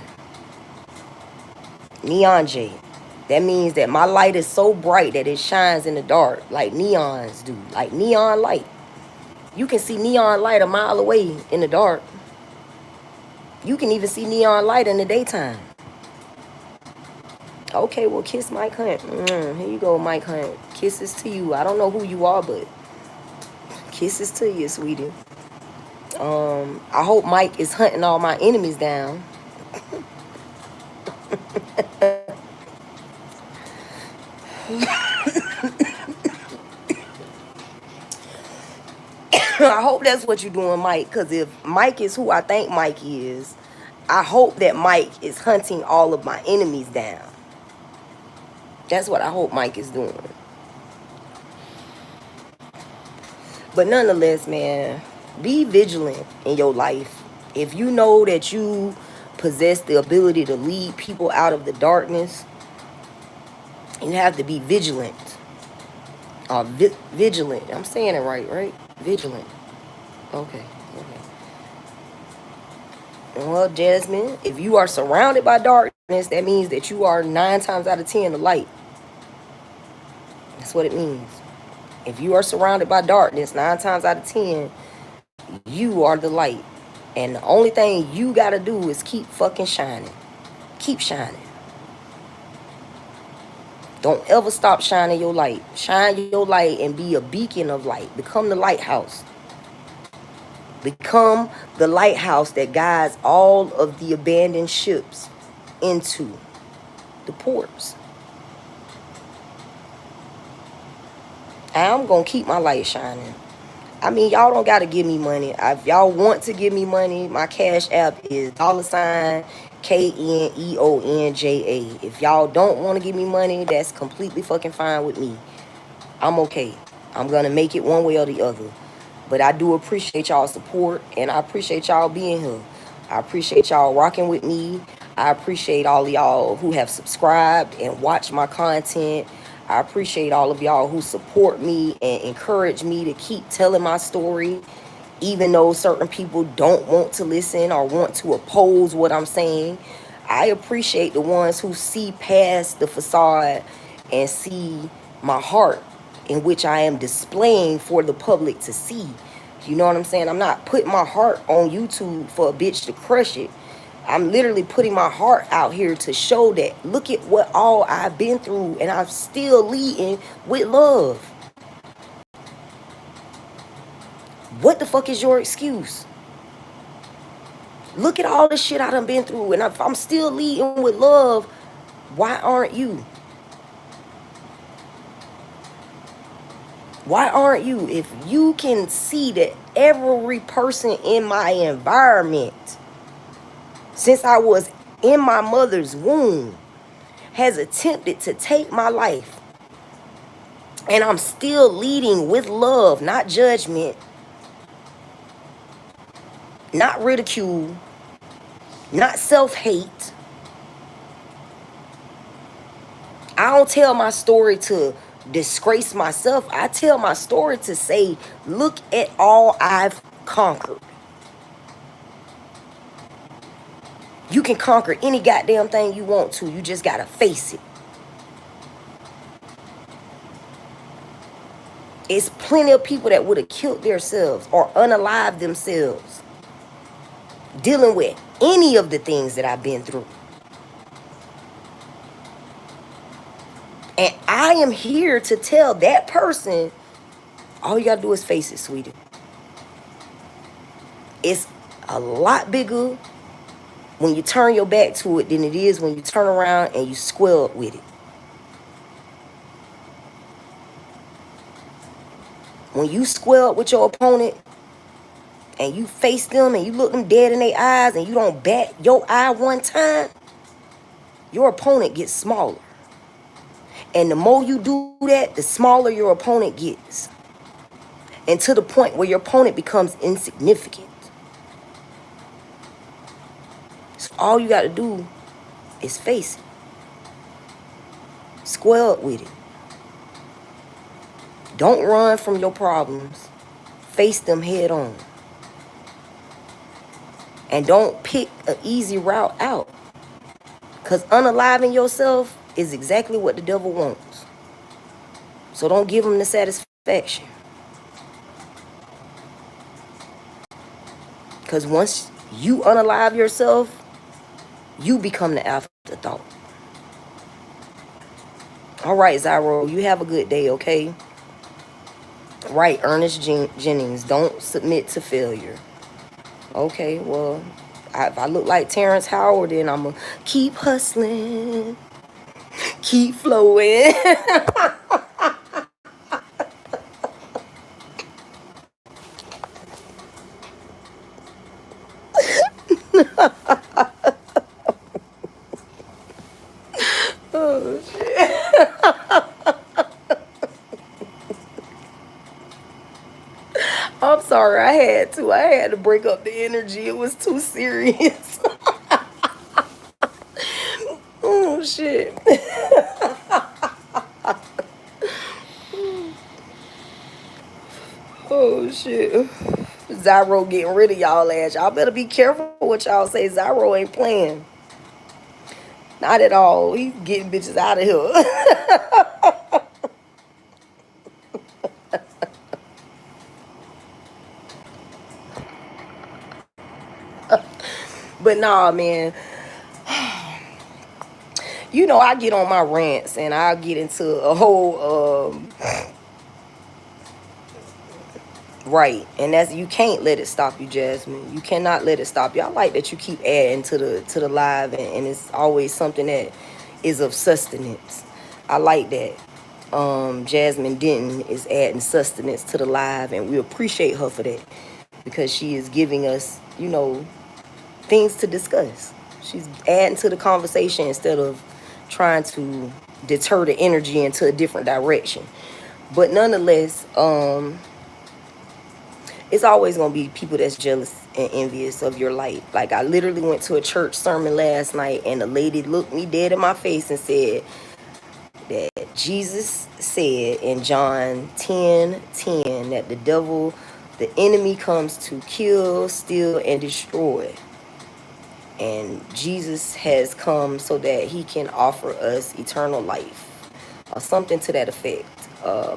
A: Neonja. That means that my light is so bright that it shines in the dark like neons do. Like neon light. You can see neon light a mile away in the dark. You can even see neon light in the daytime. Okay, well, kiss Mike Hunt. Here you go, Mike Hunt. Kisses to you. I don't know who you are, but kisses to you, sweetie. I hope Mike is hunting all my enemies down. I hope that's what you're doing, Mike, because if Mike is who I think Mike is, I hope that Mike is hunting all of my enemies down. That's what I hope Mike is doing. But nonetheless, man, be vigilant in your life. If you know that you possess the ability to lead people out of the darkness, you have to be vigilant. Vigilant. I'm saying it right? Vigilant. Okay. Well, Jasmine, if you are surrounded by darkness, that means that you are 9 times out of 10 the light. That's what it means. If you are surrounded by darkness, 9 times out of 10, you are the light. And the only thing you gotta do is keep fucking shining. Keep shining. Don't ever stop shining your light. Shine your light and be a beacon of light. Become the lighthouse. Become the lighthouse that guides all of the abandoned ships into the ports. I'm going to keep my light shining. I mean, y'all don't got to give me money. If y'all want to give me money, my cash app is $KNEONJA. If y'all don't want to give me money, that's completely fucking fine with me. I'm okay. I'm going to make it one way or the other. But I do appreciate y'all's support, and I appreciate y'all being here. I appreciate y'all rocking with me. I appreciate all of y'all who have subscribed and watched my content. I appreciate all of y'all who support me and encourage me to keep telling my story, even though certain people don't want to listen or want to oppose what I'm saying. I appreciate the ones who see past the facade and see my heart, in which I am displaying for the public to see. You know what I'm saying? I'm not putting my heart on YouTube for a bitch to crush it. I'm literally putting my heart out here to show that look at what all I've been through, and I'm still leading with love. What the fuck is your excuse? Look at all the shit I done been through, and if I'm still leading with love, why aren't you? Why aren't you? If you can see that every person in my environment, since I was in my mother's womb, has attempted to take my life, and I'm still leading with love, not judgment, not ridicule, not self-hate. I don't tell my story to disgrace myself. I tell my story to say, look at all I've conquered. You can conquer any goddamn thing you want to. You just gotta face it. It's plenty of people that would have killed themselves or unalived themselves dealing with any of the things that I've been through. And I am here to tell that person All you gotta do is face it, sweetie. It's a lot bigger when you turn your back to it than it is when you turn around and you square up with it. When you square up with your opponent and you face them and you look them dead in their eyes and you don't bat your eye one time, your opponent gets smaller. And the more you do that, the smaller your opponent gets. And to the point where your opponent becomes insignificant. So all you got to do is face it. Square up with it. Don't run from your problems. Face them head on. And don't pick an easy route out. Because unaliving yourself is exactly what the devil wants. So don't give him the satisfaction. Because once you unalive yourself, you become the afterthought. All right, Zyro, you have a good day, okay? Right, Ernest Jennings, don't submit to failure. Okay, well, if I look like Terrence Howard, then I'm going to keep hustling, keep flowing. Oh, shit. I'm sorry, I had to break up the energy. It was too serious. Oh, shit. Oh, shit. Zyro getting rid of y'all ass. Y'all better be careful what y'all say. Zyro ain't playing. Not at all. He's getting bitches out of here. But nah, man. You know, I get on my rants and I get into a whole right, and that's, you can't let it stop you, Jasmine. You cannot let it stop you. I like that you keep adding to the live, and it's always something that is of sustenance. I like that. Jasmine Denton is adding sustenance to the live, and we appreciate her for that because she is giving us, you know, things to discuss. She's adding to the conversation instead of trying to deter the energy into a different direction. But nonetheless, it's always going to be people that's jealous and envious of your light. Like, I literally went to a church sermon last night and a lady looked me dead in my face and said that Jesus said in John 10:10 that the enemy comes to kill, steal, and destroy. And Jesus has come so that he can offer us eternal life. Or something to that effect.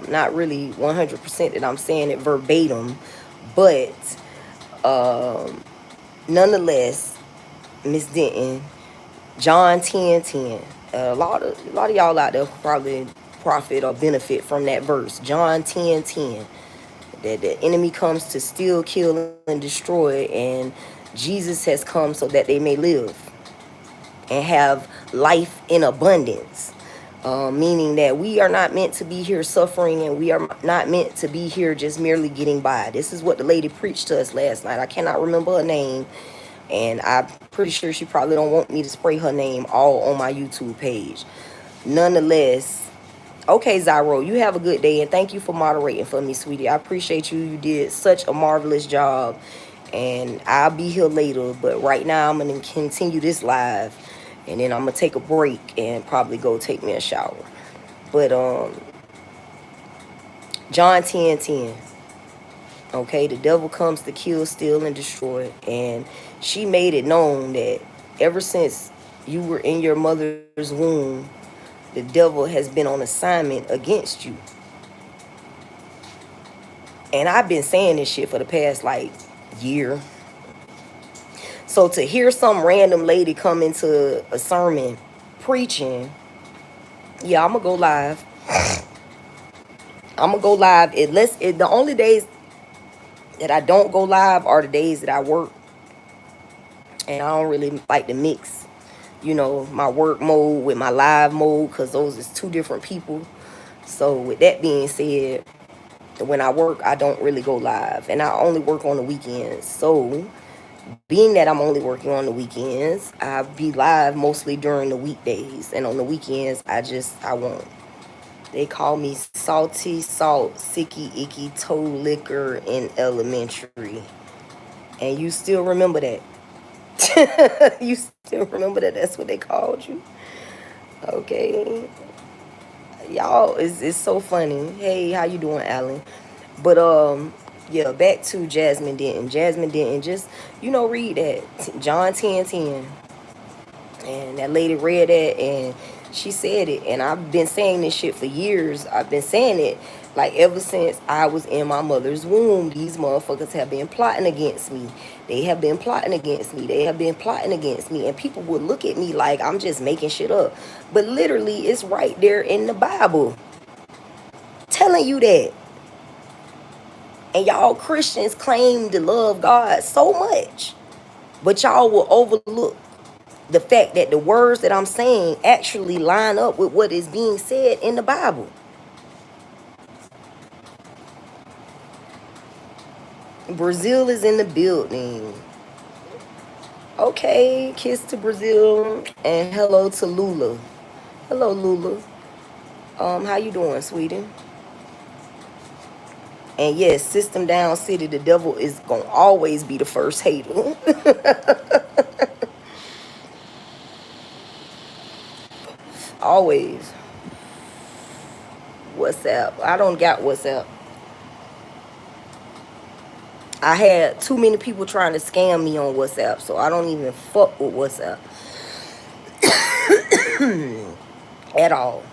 A: Not really 100% that I'm saying it verbatim, but nonetheless, Miss Denton, John 10:10. A lot of y'all out there probably profit or benefit from that verse. John 10:10. That the enemy comes to steal, kill, and destroy, and Jesus has come so that they may live and have life in abundance. Meaning that we are not meant to be here suffering, and we are not meant to be here just merely getting by. This is what the lady preached to us last night. I cannot remember her name, and I'm pretty sure she probably don't want me to spray her name all on my YouTube page. Nonetheless, okay, Zyro, you have a good day, and thank you for moderating for me, sweetie. I appreciate you. You did such a marvelous job, and I'll be here later, but right now I'm going to continue this live. And then I'm going to take a break and probably go take me a shower. But John 10:10. Okay, the devil comes to kill, steal, and destroy. And she made it known that ever since you were in your mother's womb, the devil has been on assignment against you. And I've been saying this shit for the past, like, year. So to hear some random lady come into a sermon preaching, yeah, I'm going to go live. I'm gonna go live. The only days that I don't go live are the days that I work, and I don't really like to mix, my work mode with my live mode, because those is two different people. So with that being said, when I work, I don't really go live, and I only work on the weekends. So being that I'm only working on the weekends, I be live mostly during the weekdays, and on the weekends I won't. They call me Salty Salt Sicky Icky Toe Liquor in elementary. And you still remember that. You still remember that that's what they called you? Okay. Y'all, it's so funny. Hey, how you doing, Alan? But yeah, back to Jasmine Denton. Jasmine Denton, just read that. John 10:10. And that lady read that and she said it. And I've been saying this shit for years. I've been saying it like ever since I was in my mother's womb. These motherfuckers have been plotting against me. They have been plotting against me. They have been plotting against me. And people would look at me like I'm just making shit up. But literally, it's right there in the Bible telling you that. And y'all Christians claim to love God so much. But y'all will overlook the fact that the words that I'm saying actually line up with what is being said in the Bible. Brazil is in the building. Okay, kiss to Brazil and hello to Lula. Hello, Lula. How you doing, sweetie? And yes, System Down City, the devil is gonna always be the first hater. Always. WhatsApp. I don't got WhatsApp. I had too many people trying to scam me on WhatsApp, so I don't even fuck with WhatsApp at all.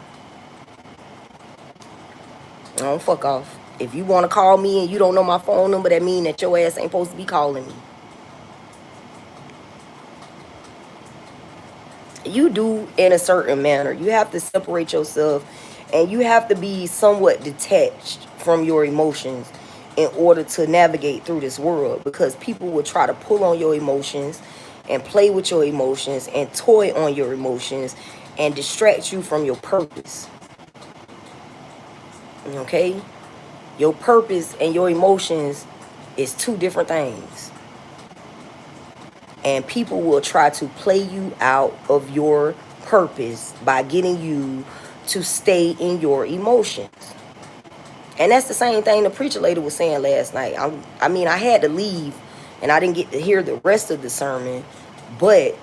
A: I don't fuck off. If you want to call me and you don't know my phone number, that mean that your ass ain't supposed to be calling me. You do in a certain manner. You have to separate yourself and you have to be somewhat detached from your emotions in order to navigate through this world, because people will try to pull on your emotions and play with your emotions and toy on your emotions and distract you from your purpose. Okay? Your purpose and your emotions is two different things. And people will try to play you out of your purpose by getting you to stay in your emotions. And that's the same thing the preacher lady was saying last night. I had to leave and I didn't get to hear the rest of the sermon. But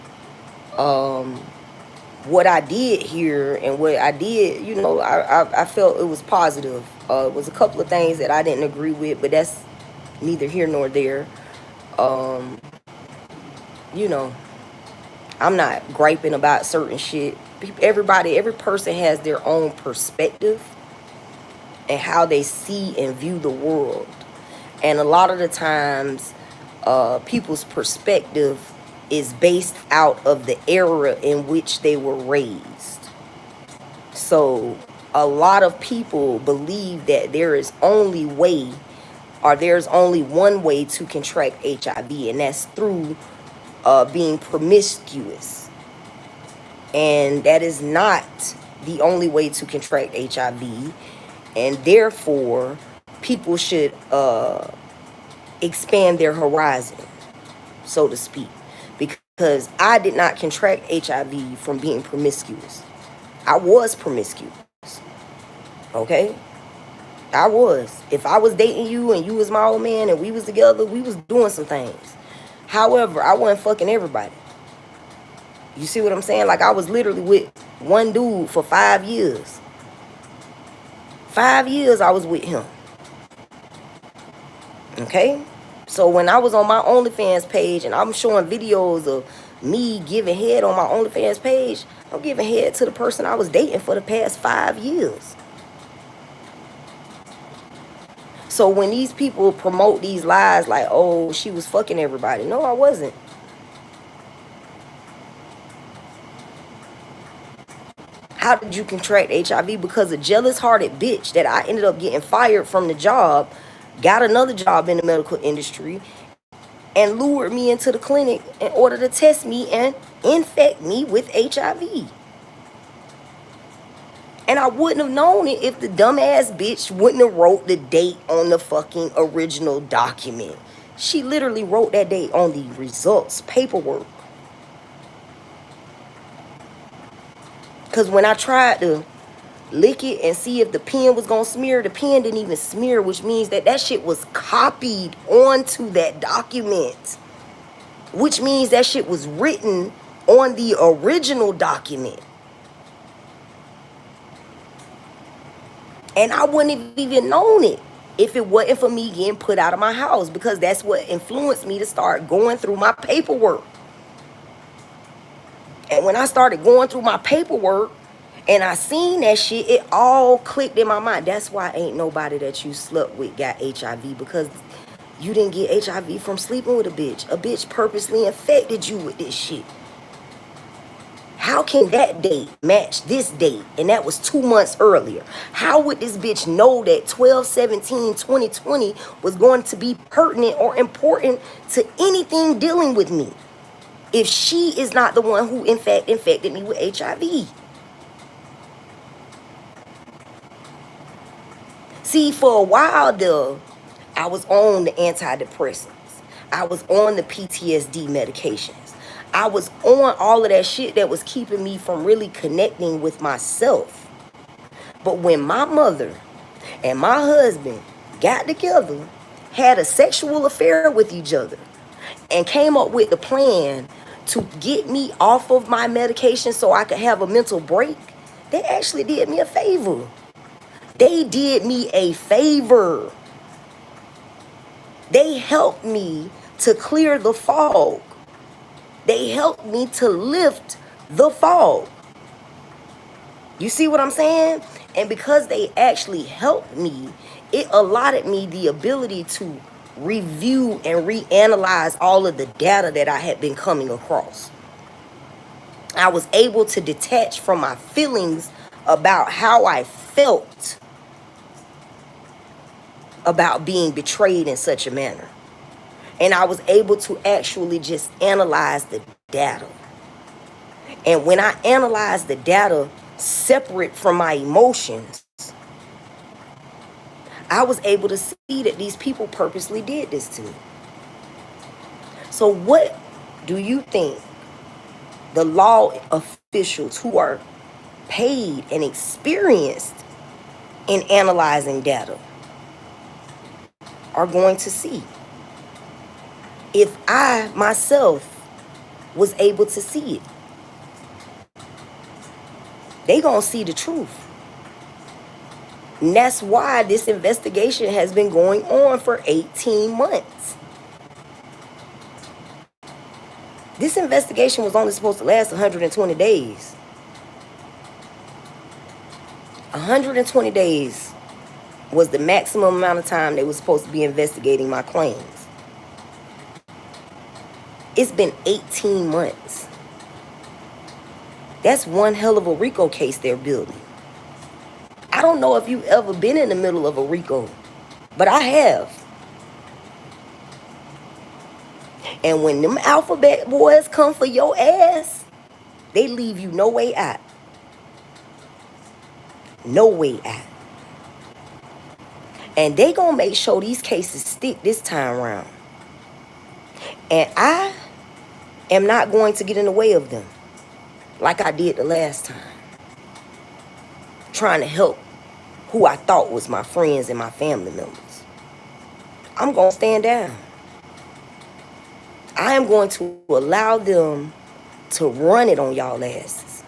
A: what I did hear and what I did, I felt it was positive. It was a couple of things that I didn't agree with, but that's neither here nor there. I'm not griping about certain shit. Every person has their own perspective and how they see and view the world. And a lot of the times, people's perspective is based out of the era in which they were raised. So a lot of people believe that there's only one way to contract HIV, and that's through being promiscuous. And that is not the only way to contract HIV. And therefore, people should expand their horizon, so to speak. Because I did not contract HIV from being promiscuous. I was promiscuous. Okay? I was. If I was dating you and you was my old man and we was together, we was doing some things. However, I wasn't fucking everybody. You see what I'm saying? Like, I was literally with one dude for 5 years. 5 years I was with him. Okay? So when I was on my OnlyFans page and I'm showing videos of me giving head on my OnlyFans page, I'm giving head to the person I was dating for the past 5 years. So when these people promote these lies like, oh, she was fucking everybody. No, I wasn't. How did you contract HIV? Because a jealous-hearted bitch that I ended up getting fired from the job, got another job in the medical industry, and lured me into the clinic in order to test me and infect me with HIV. And I wouldn't have known it if the dumbass bitch wouldn't have wrote the date on the fucking original document. She literally wrote that date on the results paperwork. Because when I tried to lick it and see if the pen was going to smear, the pen didn't even smear, which means that that shit was copied onto that document. Which means that shit was written on the original document. And I wouldn't have even known it if it wasn't for me getting put out of my house, because that's what influenced me to start going through my paperwork. And when I started going through my paperwork and I seen that shit, it all clicked in my mind. That's why ain't nobody that you slept with got HIV, because you didn't get HIV from sleeping with a bitch. A bitch purposely infected you with this shit. How can that date match this date? And that was 2 months earlier. How would this bitch know that 12/17/2020 was going to be pertinent or important to anything dealing with me if she is not the one who in fact infected me with HIV? See, for a while there, I was on the antidepressants. I was on the PTSD medications. I was on all of that shit that was keeping me from really connecting with myself. But when my mother and my husband got together, had a sexual affair with each other, and came up with the plan to get me off of my medication so I could have a mental break, they actually did me a favor. They did me a favor. They helped me to clear the fog. They helped me to lift the fog. You see what I'm saying? And because they actually helped me, it allotted me the ability to review and reanalyze all of the data that I had been coming across. I was able to detach from my feelings about how I felt about being betrayed in such a manner. And I was able to actually just analyze the data. And when I analyzed the data separate from my emotions, I was able to see that these people purposely did this to me. So what do you think the law officials who are paid and experienced in analyzing data are going to see? If I myself was able to see it, they gonna see the truth. And that's why this investigation has been going on for 18 months. This investigation was only supposed to last 120 days. 120 days was the maximum amount of time they were supposed to be investigating my claims. It's been 18 months. That's one hell of a RICO case they're building. I don't know if you've ever been in the middle of a RICO, but I have. And when them alphabet boys come for your ass, they leave you no way out. No way out. And they gonna make sure these cases stick this time around. And I am not going to get in the way of them like I did the last time, trying to help who I thought was my friends and my family members. I'm going to stand down. I am going to allow them to run it on y'all asses.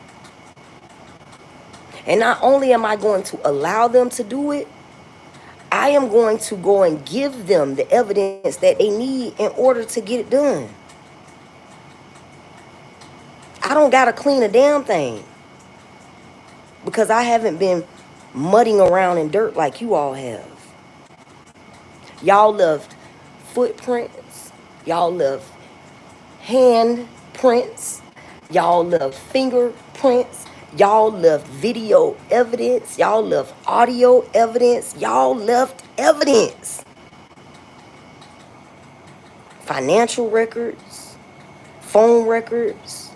A: And not only am I going to allow them to do it, I am going to go and give them the evidence that they need in order to get it done. I don't got to clean a damn thing because I haven't been mudding around in dirt like you all have. Y'all left footprints. Y'all left handprints. Y'all left fingerprints. Y'all left video evidence. Y'all left audio evidence. Y'all left evidence. Financial records, phone records,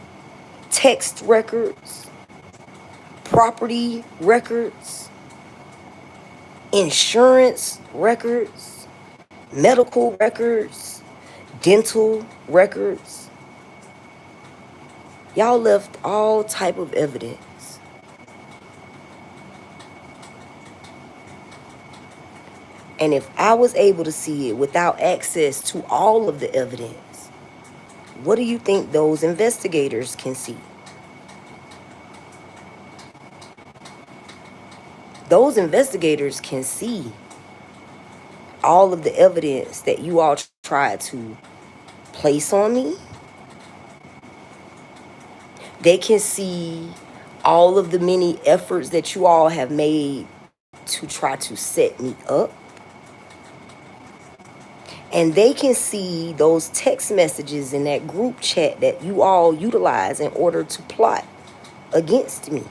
A: text records, property records, insurance records, medical records, dental records. Y'all left all type of evidence. And if I was able to see it without access to all of the evidence, what do you think those investigators can see? Those investigators can see all of the evidence that you all tried to place on me. They can see all of the many efforts that you all have made to try to set me up. And they can see those text messages in that group chat that you all utilize in order to plot against me.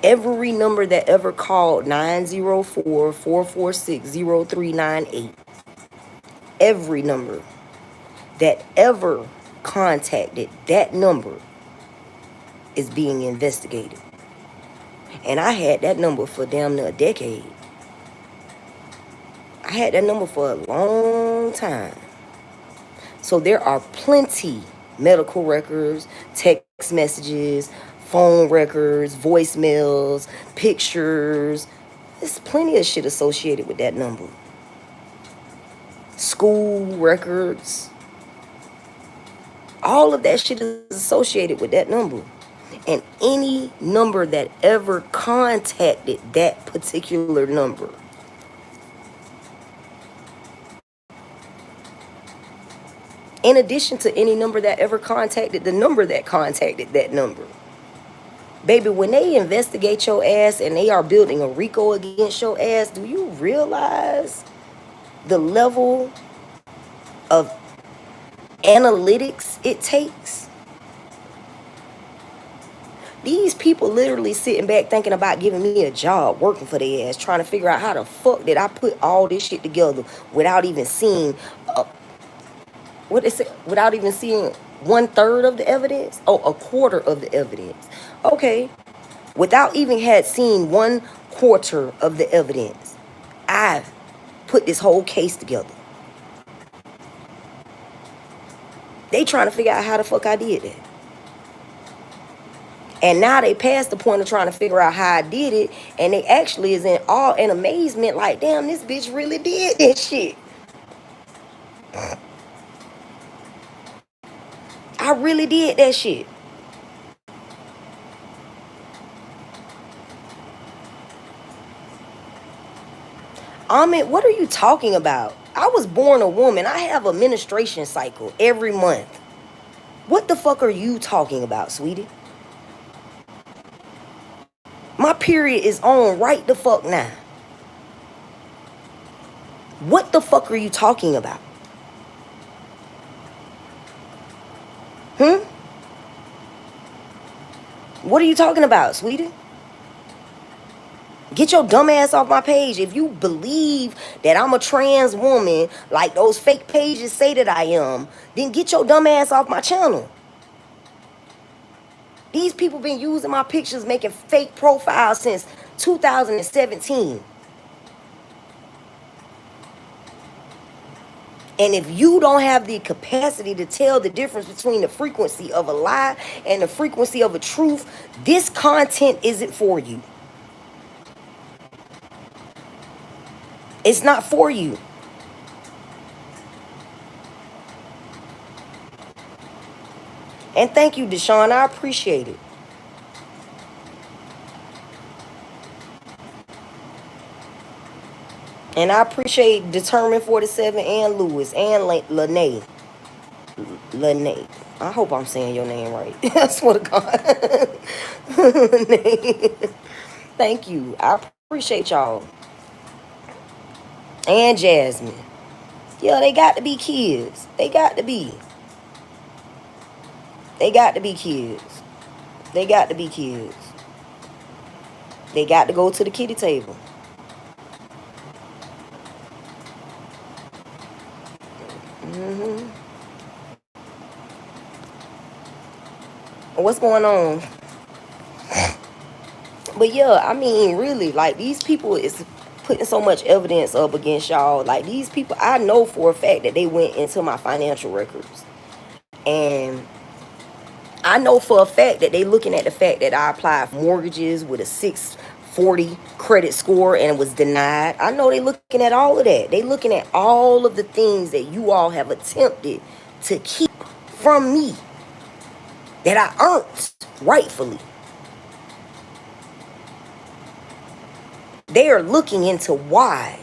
A: Every number that ever called 904-446-0398. Every number that ever contacted that number is being investigated. And I had that number for damn near a decade. I had that number for a long time. So there are plenty medical records, text messages, phone records, voicemails, pictures. There's plenty of shit associated with that number. School records. All of that shit is associated with that number. And any number that ever contacted that particular number, in addition to any number that ever contacted the number that contacted that number. Baby, when they investigate your ass and they are building a RICO against your ass, do you realize the level of analytics it takes? These people literally sitting back thinking about giving me a job, working for their ass, trying to figure out how the fuck did I put all this shit together without even seeing without even seeing 1/3 of the evidence? Oh, a quarter of the evidence. Okay. Without even had seen 1/4 of the evidence, I put this whole case together. They trying to figure out how the fuck I did that. And now they passed the point of trying to figure out how I did it, and they actually is in awe and amazement like, damn, this bitch really did that shit. I really did that shit. Amit, what are you talking about? I was born a woman. I have a menstruation cycle every month. What the fuck are you talking about, sweetie? My period is on right the fuck now. What the fuck are you talking about? What are you talking about, sweetie? Get your dumb ass off my page. If you believe that I'm a trans woman, like those fake pages say that I am, then get your dumb ass off my channel. These people been using my pictures, making fake profiles since 2017. And if you don't have the capacity to tell the difference between the frequency of a lie and the frequency of a truth, this content isn't for you. It's not for you. And thank you, Deshaun. I appreciate it. And I appreciate Determined 47 and Lewis and Lene. Lene. I hope I'm saying your name right. I swear to God. Lene. Thank you. I appreciate y'all. And Jasmine. Yeah, they got to be kids. They got to be. They got to be kids. They got to be kids. They got to go to the kiddie table. What's going on? But yeah, I mean, really, like, these people is putting so much evidence up against y'all. Like, these people, I know for a fact that they went into my financial records. And I know for a fact that they looking at the fact that I applied for mortgages with a 640 credit score and was denied. I know they looking at all of that. They looking at all of the things that you all have attempted to keep from me that I earned rightfully. They are looking into why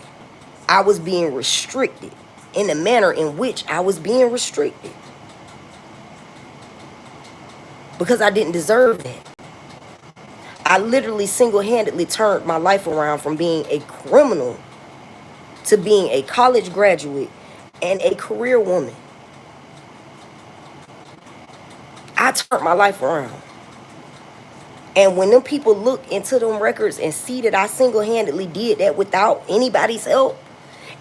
A: I was being restricted in the manner in which I was being restricted. Because I didn't deserve that. I literally single-handedly turned my life around from being a criminal to being a college graduate and a career woman. I turned my life around. And when them people look into them records and see that I single-handedly did that without anybody's help,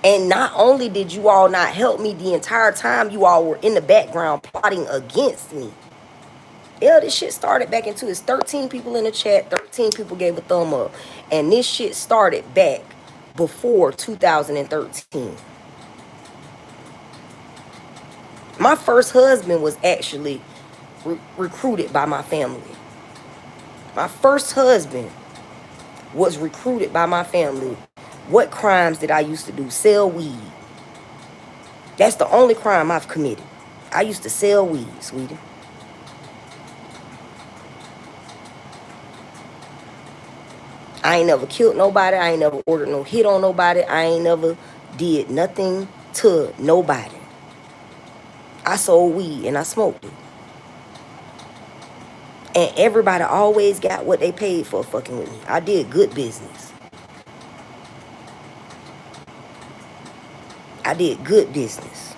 A: and not only did you all not help me the entire time, you all were in the background plotting against me. Yeah, this shit started back into it's 13 people in the chat, 13 people gave a thumb up. And this shit started back before 2013. My first husband was actually recruited by my family. My first husband was recruited by my family. What crimes did I used to do? Sell weed. That's the only crime I've committed. I used to sell weed, sweetie. I ain't never killed nobody. I ain't never ordered no hit on nobody. I ain't never did nothing to nobody. I sold weed and I smoked it. And everybody always got what they paid for fucking with me. I did good business. I did good business.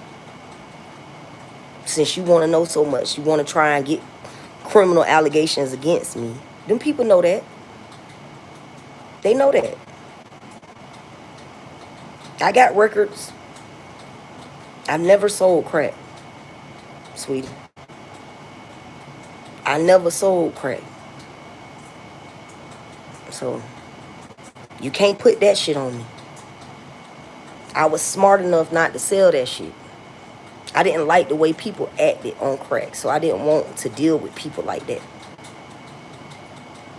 A: Since you want to know so much, you want to try and get criminal allegations against me. Them people know that. They know that. I got records. I've never sold crack, sweetie. I never sold crack. So, you can't put that shit on me. I was smart enough not to sell that shit. I didn't like the way people acted on crack, so I didn't want to deal with people like that.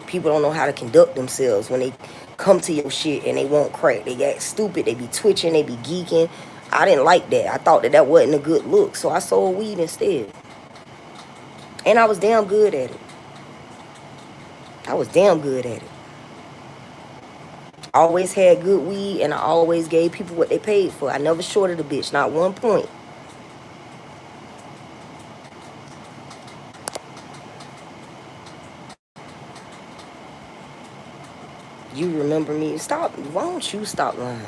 A: People don't know how to conduct themselves when they come to your shit and they want crack. They act stupid, they be twitching, they be geeking. I didn't like that. I thought that wasn't a good look, so I sold weed instead. And I was damn good at it. I was damn good at it. I always had good weed, and I always gave people what they paid for. I never shorted a bitch, not one point. You remember me? Stop. Why don't you stop lying?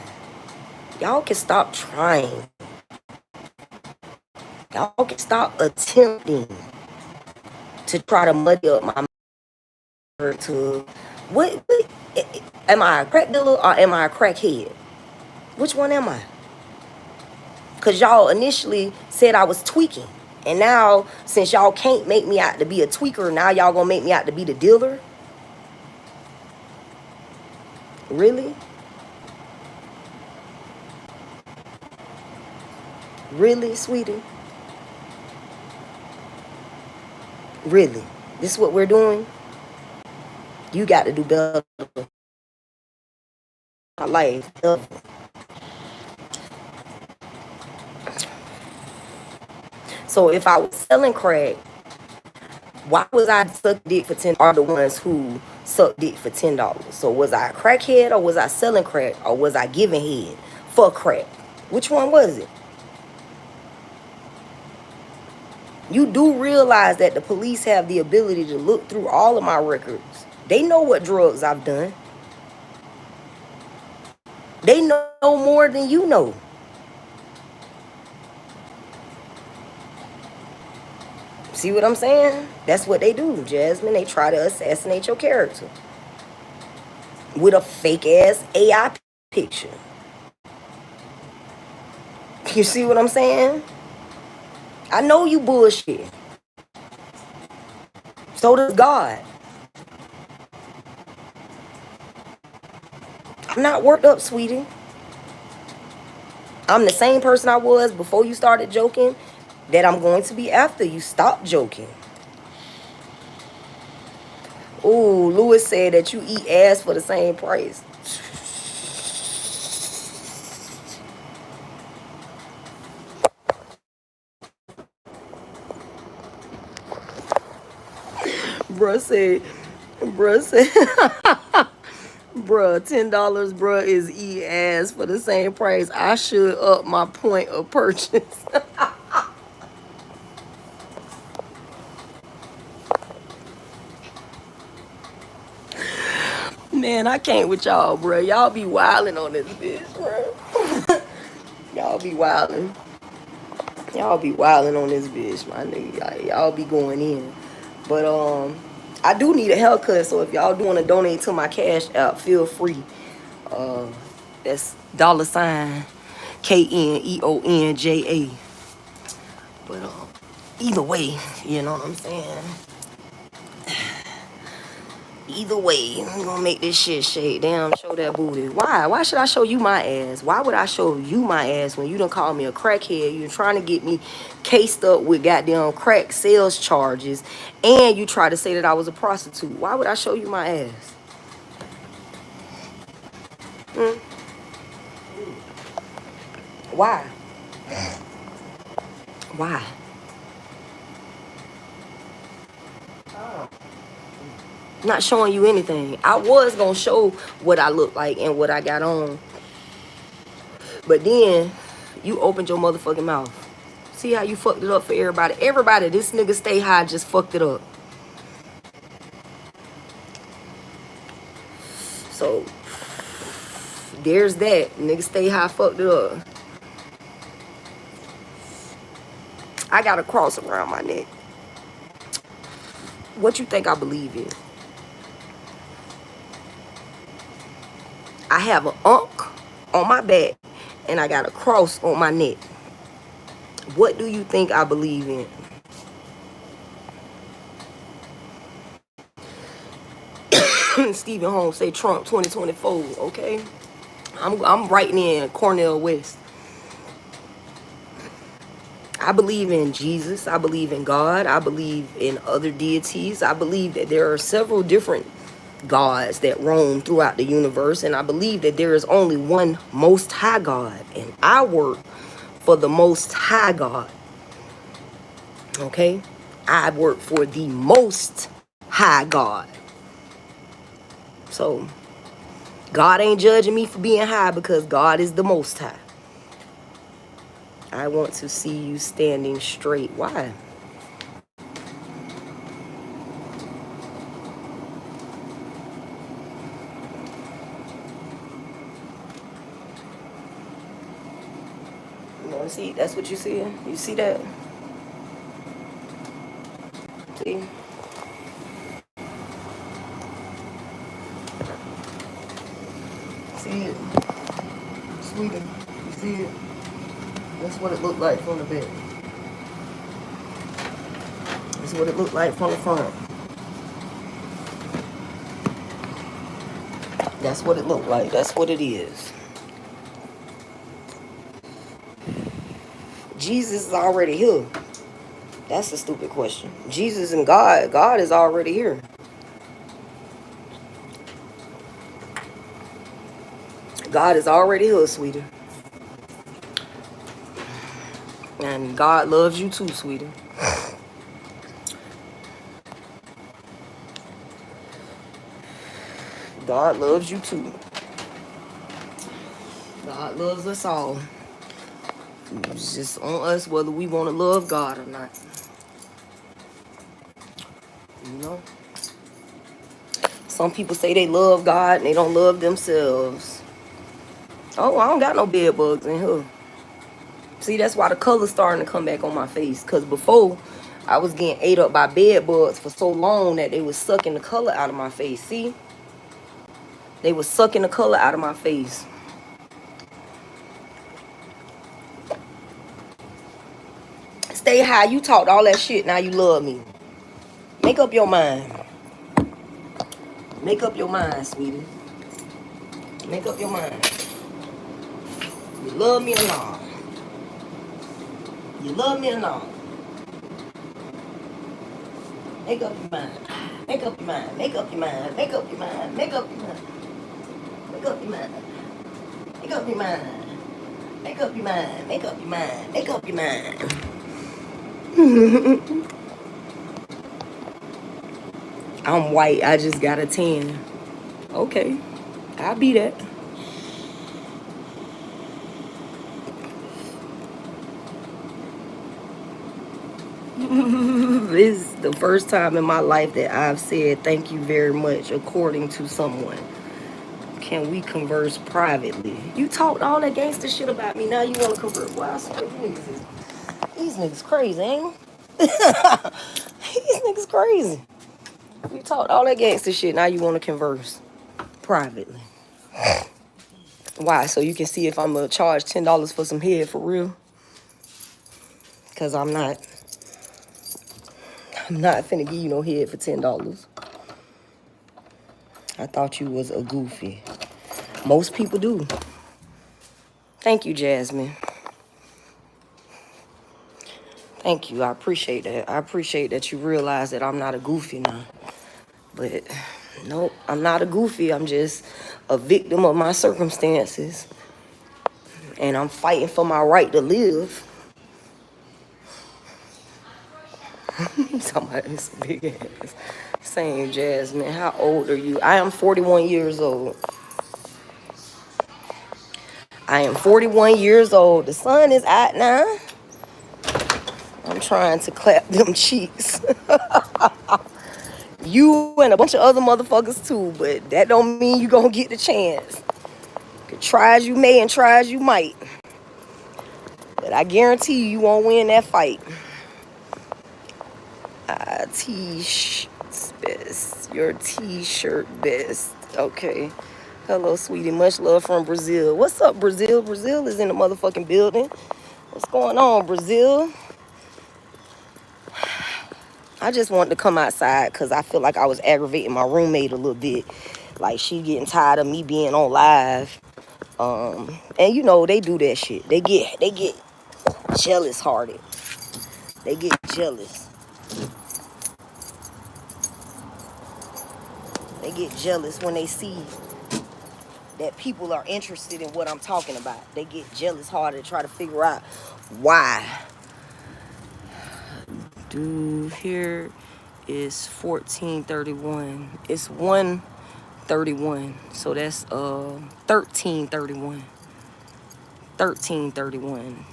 A: Y'all can stop trying. Y'all can stop attempting to try to muddy up my to what am I a crack dealer or am I a crackhead? Which one am I? Because y'all initially said I was tweaking. And now, since y'all can't make me out to be a tweaker, now y'all gonna make me out to be the dealer? Really? Really, sweetie? Really? This is what we're doing? You got to do better. My life. So if I was selling crack, why was I suck dick for 10? Are the ones who suck dick for $10? So was I a crackhead or was I selling crack or was I giving head for crack? Which one was it? You do realize that the police have the ability to look through all of my records. They know what drugs I've done. They know more than you know. See what I'm saying? That's what they do, Jasmine. They try to assassinate your character with a fake ass AI picture. You see what I'm saying? I know you bullshit. So does God. I'm not worked up, sweetie. I'm the same person I was before you started joking that I'm going to be after you stop joking. Ooh, Lewis said that you eat ass for the same price. bruh said, bruh, $10, bruh, is eat ass for the same price. I should up my point of purchase. Man, I can't with y'all, bruh. Y'all be wilding on this bitch, bruh. Y'all be wilding. Y'all be wilding on this bitch, my nigga. Y'all be going in. But I do need a haircut, so if y'all do want to donate to my cash app, feel free. That's $ KNEONJA. But either way, you know what I'm saying? Either way, I'm gonna make this shit shake. Damn, show that booty. Why? Why should I show you my ass? Why would I show you my ass when you done call me a crackhead? You're trying to get me cased up with goddamn crack sales charges, and you try to say that I was a prostitute. Why would I show you my ass? Why? Why? Not showing you anything. I was gonna show what I look like and what I got on, but then you opened your motherfucking mouth. See how you fucked it up for everybody? Everybody, this nigga Stay High just fucked it up. So there's that. Nigga Stay High fucked it up. I got a cross around my neck. What you think I believe in? I have an unk on my back and I got a cross on my neck. What do you think I believe in? Stephen Holmes say Trump 2024, okay? I'm writing in Cornell West. I believe in Jesus. I believe in God. I believe in other deities. I believe that there are several different gods that roam throughout the universe. And I believe that there is only one Most High God. And I work for the Most High God. Okay? I work for the Most High God. So, God ain't judging me for being high because God is the Most High. I want to see you standing straight. Why? You want to see? That's what you see? You see that? See? See it? Sweetie, you see it? That's what it looked like from the back. That's what it looked like from the front. That's what it looked like. That's what it is. Jesus is already here. That's a stupid question. Jesus and God, God is already here. God is already here, sweetie. And God loves you too, sweetie. God loves you too. God loves us all. It's just on us whether we want to love God or not. You know? Some people say they love God and they don't love themselves. Oh, I don't got no bed bugs in here. See, that's why the color's starting to come back on my face. Because before, I was getting ate up by bed bugs for so long that they was sucking the color out of my face. See? They was sucking the color out of my face. Stay high. You talked all that shit. Now you love me. Make up your mind. Make up your mind, sweetie. Make up your mind. You love me or not? You love me or not? Make up your mind. Make up your mind. Make up your mind. Make up your mind. Make up your mind. Make up your mind. Make up your mind. Make up your mind. Make up your mind. Make up your mind. I'm white. I just got a tan. Okay. I'll be that. This is the first time in my life that I've said thank you very much according to someone. Can we converse privately? You talked all that gangster shit about me. Now you want to converse? Well, I swear these niggas crazy, ain't they? These niggas crazy. You talked all that gangster shit. Now you want to converse privately. Why? So you can see if I'm going to charge $10 for some head for real? Because I'm not finna give you no head for $10. I thought you was a goofy. Most people do. Thank you, Jasmine. Thank you. I appreciate that. I appreciate that you realize that I'm not a goofy now. But nope, I'm not a goofy. I'm just a victim of my circumstances. And I'm fighting for my right to live. Somebody's big ass. Same, Jasmine. How old are you? I am 41 years old. I am 41 years old. The sun is out now. I'm trying to clap them cheeks. You and a bunch of other motherfuckers too, but that don't mean you gonna get the chance. Try as you may and try as you might. But I guarantee you won't win that fight. T-shirts best. Your t-shirt best. Okay. Hello, sweetie. Much love from Brazil. What's up, Brazil? Brazil is in the motherfucking building. What's going on, Brazil? I just wanted to come outside because I feel like I was aggravating my roommate a little bit. Like, she getting tired of me being on live. And you know, they do that shit. They get jealous hearted. They get jealous. They get jealous when they see that people are interested in what I'm talking about. They get jealous hearted, try to figure out why. Dude, here is 1431. It's 131. So that's 1331. 1331.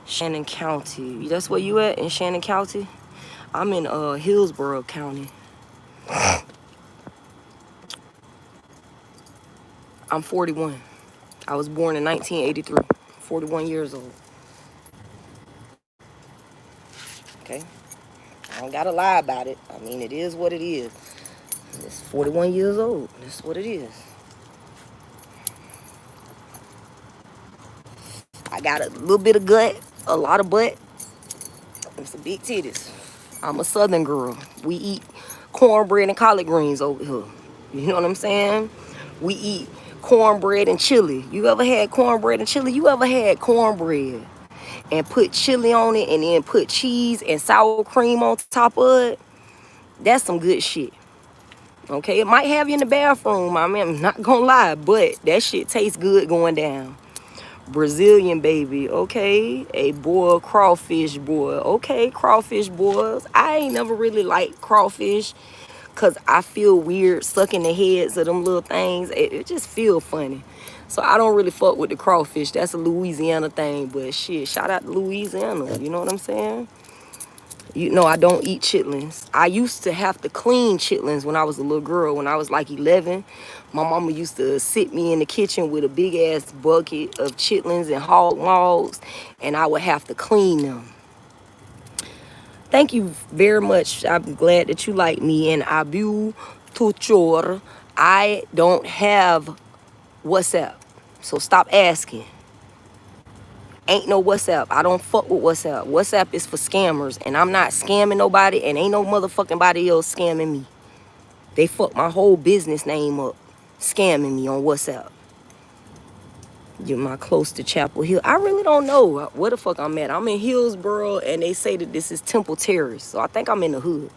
A: Shannon County. That's where you at, in Shannon County? I'm in Hillsborough County. I'm 41. I was born in 1983. 41 years old. Okay? I don't gotta lie about it. I mean, it is what it is. It's 41 years old. That's what it is. I got a little bit of gut, a lot of butt, and some big titties. I'm a southern girl. We eat cornbread and collard greens over here. You know what I'm saying? We eat cornbread and chili. You ever had cornbread and chili? You ever had cornbread and put chili on it and then put cheese and sour cream on top of it? That's some good shit. Okay, it might have you in the bathroom. I mean, I'm not gonna lie, but that shit tastes good going down. Brazilian baby, okay? A boiled crawfish boil. Okay, crawfish boils. I ain't never really liked crawfish because I feel weird sucking the heads of them little things. It just feel funny. So I don't really fuck with the crawfish. That's a Louisiana thing, but shit, shout out to Louisiana. You know what I'm saying? You know, I don't eat chitlins. I used to have to clean chitlins when I was a little girl. When I was like 11, my mama used to sit me in the kitchen with a big ass bucket of chitlins and hog maws, and I would have to clean them. Thank you very much. I'm glad that you like me. And abu tuchor. I don't have WhatsApp. So stop asking. Ain't no WhatsApp. I don't fuck with WhatsApp. WhatsApp is for scammers. And I'm not scamming nobody. And ain't no motherfucking body else scamming me. They fucked my whole business name up. Scamming me on WhatsApp. You're my close to Chapel Hill. I really don't know where the fuck I'm at. I'm in Hillsboro, and they say that this is Temple Terrace. So I think I'm in the hood.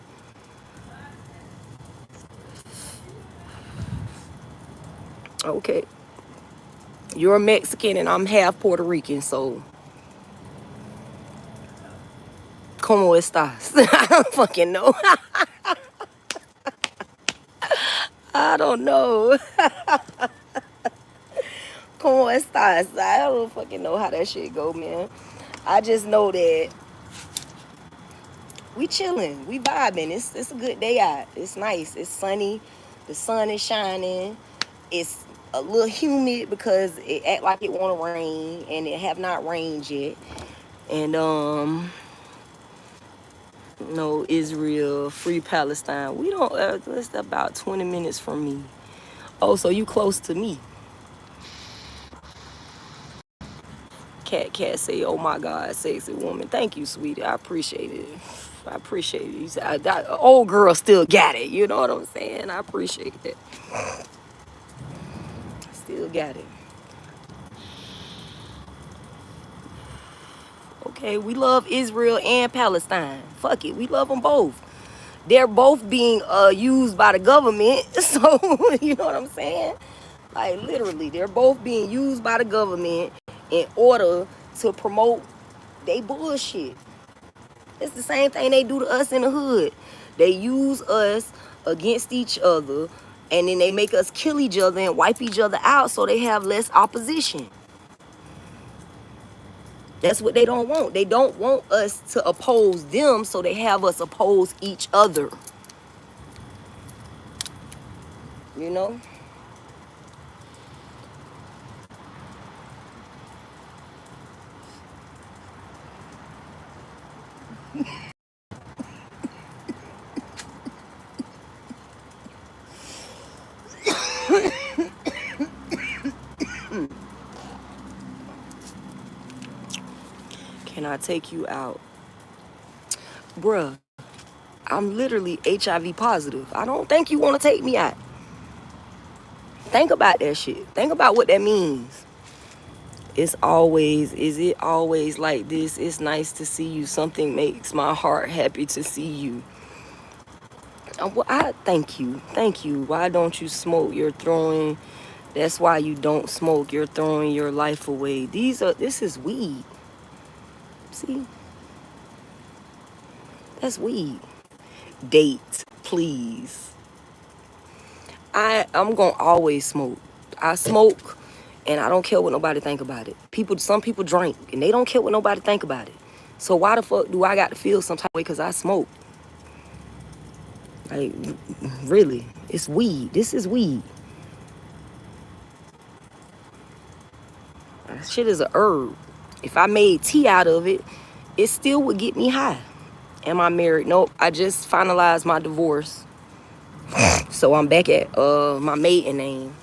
A: Okay. You're a Mexican, and I'm half Puerto Rican, so... ¿Cómo estás? I don't fucking know. I don't know. ¿Cómo estás? I don't fucking know how that shit go, man. I just know that we chilling, we vibing. It's a good day out. It's nice. It's sunny. The sun is shining. It's a little humid because it act like it want to rain, and it have not rained yet. And no, Israel, free Palestine. We don't. It's about 20 minutes from me. Oh, so you close to me? Cat say, oh my God, sexy woman. Thank you, sweetie. I appreciate it. I appreciate it. You said, that old girl still got it. You know what I'm saying? I appreciate that. Still got it. Okay, we love Israel and Palestine. Fuck it, we love them both. They're both being used by the government. So, you know what I'm saying? Like, literally, they're both being used by the government in order to promote they bullshit. It's the same thing they do to us in the hood. They use us against each other, and then they make us kill each other and wipe each other out so they have less opposition. That's what they don't want. They don't want us to oppose them, so they have us oppose each other. You know? Can I take you out? Bruh, I'm literally HIV positive. I don't think you want to take me out. Think about that shit. Think about what that means. Is it always like this? It's nice to see you. Something makes my heart happy to see you. I thank you. Thank you. Why don't you smoke? You're throwing... That's why you don't smoke. You're throwing your life away. This is weed. See? That's weed. Date, please. I'm gonna always smoke. I smoke, and I don't care what nobody think about it. Some people drink, and they don't care what nobody think about it. So why the fuck do I got to feel some type of way because I smoke? Like, really? It's weed. This is weed. That shit is a herb. If I made tea out of it, it still would get me high. Am I married? Nope. I just finalized my divorce. So I'm back at my maiden name.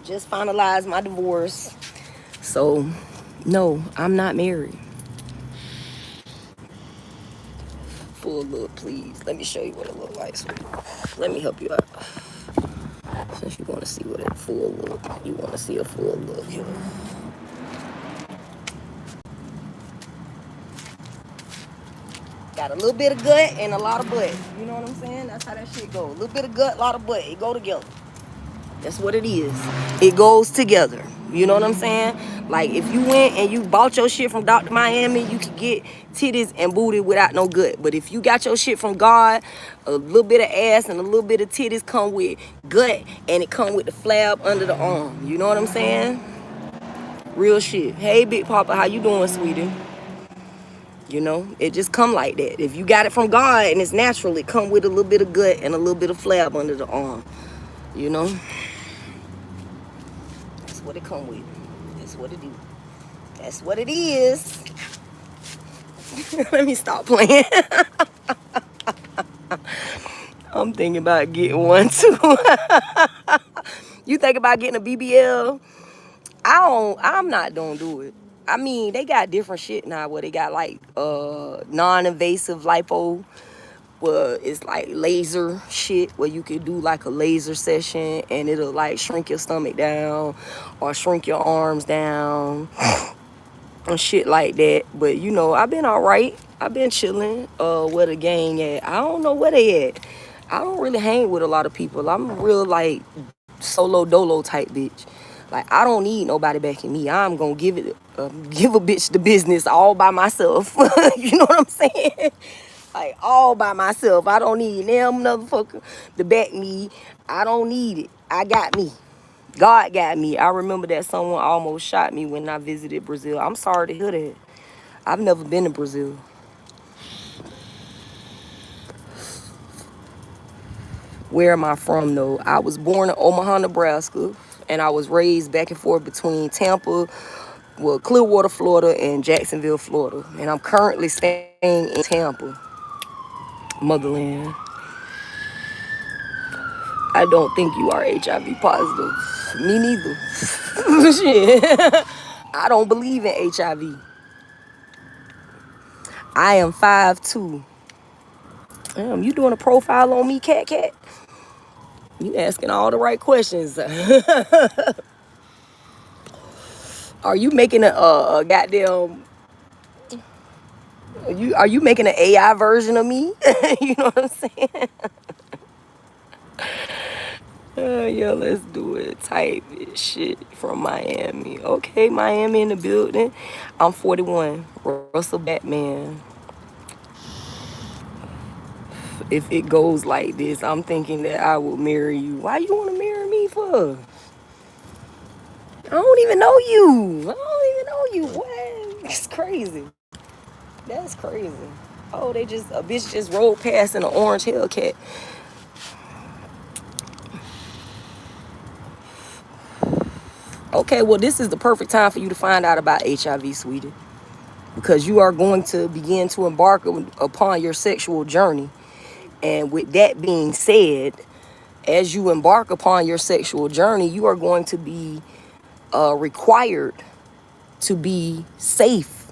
A: Just finalized my divorce. So, no, I'm not married. Full look, please. Let me show you what it looks like. So let me help you out. Since you want to see what a full look, you want to see a full look here. Got a little bit of gut and a lot of butt. You know what I'm saying? That's how that shit go. A little bit of gut, a lot of butt. It go together. That's what it is. It goes together. You know what I'm saying? Like, if you went and you bought your shit from Dr. Miami, you could get titties and booty without no gut. But if you got your shit from God, a little bit of ass and a little bit of titties come with gut, and it come with the flab under the arm. You know what I'm saying? Real shit. Hey, Big Papa, how you doing, sweetie? You know, it just come like that. If you got it from God and it's natural, it come with a little bit of gut and a little bit of flab under the arm. You know? That's what it come with. That's what it do. That's what it is. Let me stop playing. I'm thinking about getting one too. You think about getting a BBL? I'm not gonna do it. I mean, they got different shit now where they got like non-invasive lipo, where it's like laser shit where you can do like a laser session and it'll like shrink your stomach down or shrink your arms down and shit like that. But you know, I've been alright. I've been chilling where the gang at. I don't know where they at. I don't really hang with a lot of people. I'm a real like solo dolo type bitch. Like, I don't need nobody backing me. I'm gonna give a bitch the business all by myself. You know what I'm saying? Like, all by myself. I don't need them motherfucker to back me. I don't need it. I got me. God got me. I remember that someone almost shot me when I visited Brazil. I'm sorry to hear that. I've never been to Brazil. Where am I from, though? I was born in Omaha, Nebraska, and I was raised back and forth between Tampa, well, Clearwater, Florida, and Jacksonville, Florida. And I'm currently staying in Tampa, motherland. I don't think you are HIV positive. Me neither. Shit. I don't believe in HIV. I am 5'2". Damn, you doing a profile on me, cat? You asking all the right questions. Are you making a goddamn... Are you making an AI version of me? You know what I'm saying? Yeah, let's do it. Type it. Shit from Miami. Okay, Miami in the building. I'm 41. Russell Batman. If it goes like this, I'm thinking that I will marry you. Why you want to marry me for? I don't even know you. I don't even know you. What? It's crazy. That's crazy. Oh, a bitch just rolled past in an orange Hellcat. Okay, well, this is the perfect time for you to find out about HIV, sweetie. Because you are going to begin to embark upon your sexual journey. And with that being said, as you embark upon your sexual journey, you are going to be required to be safe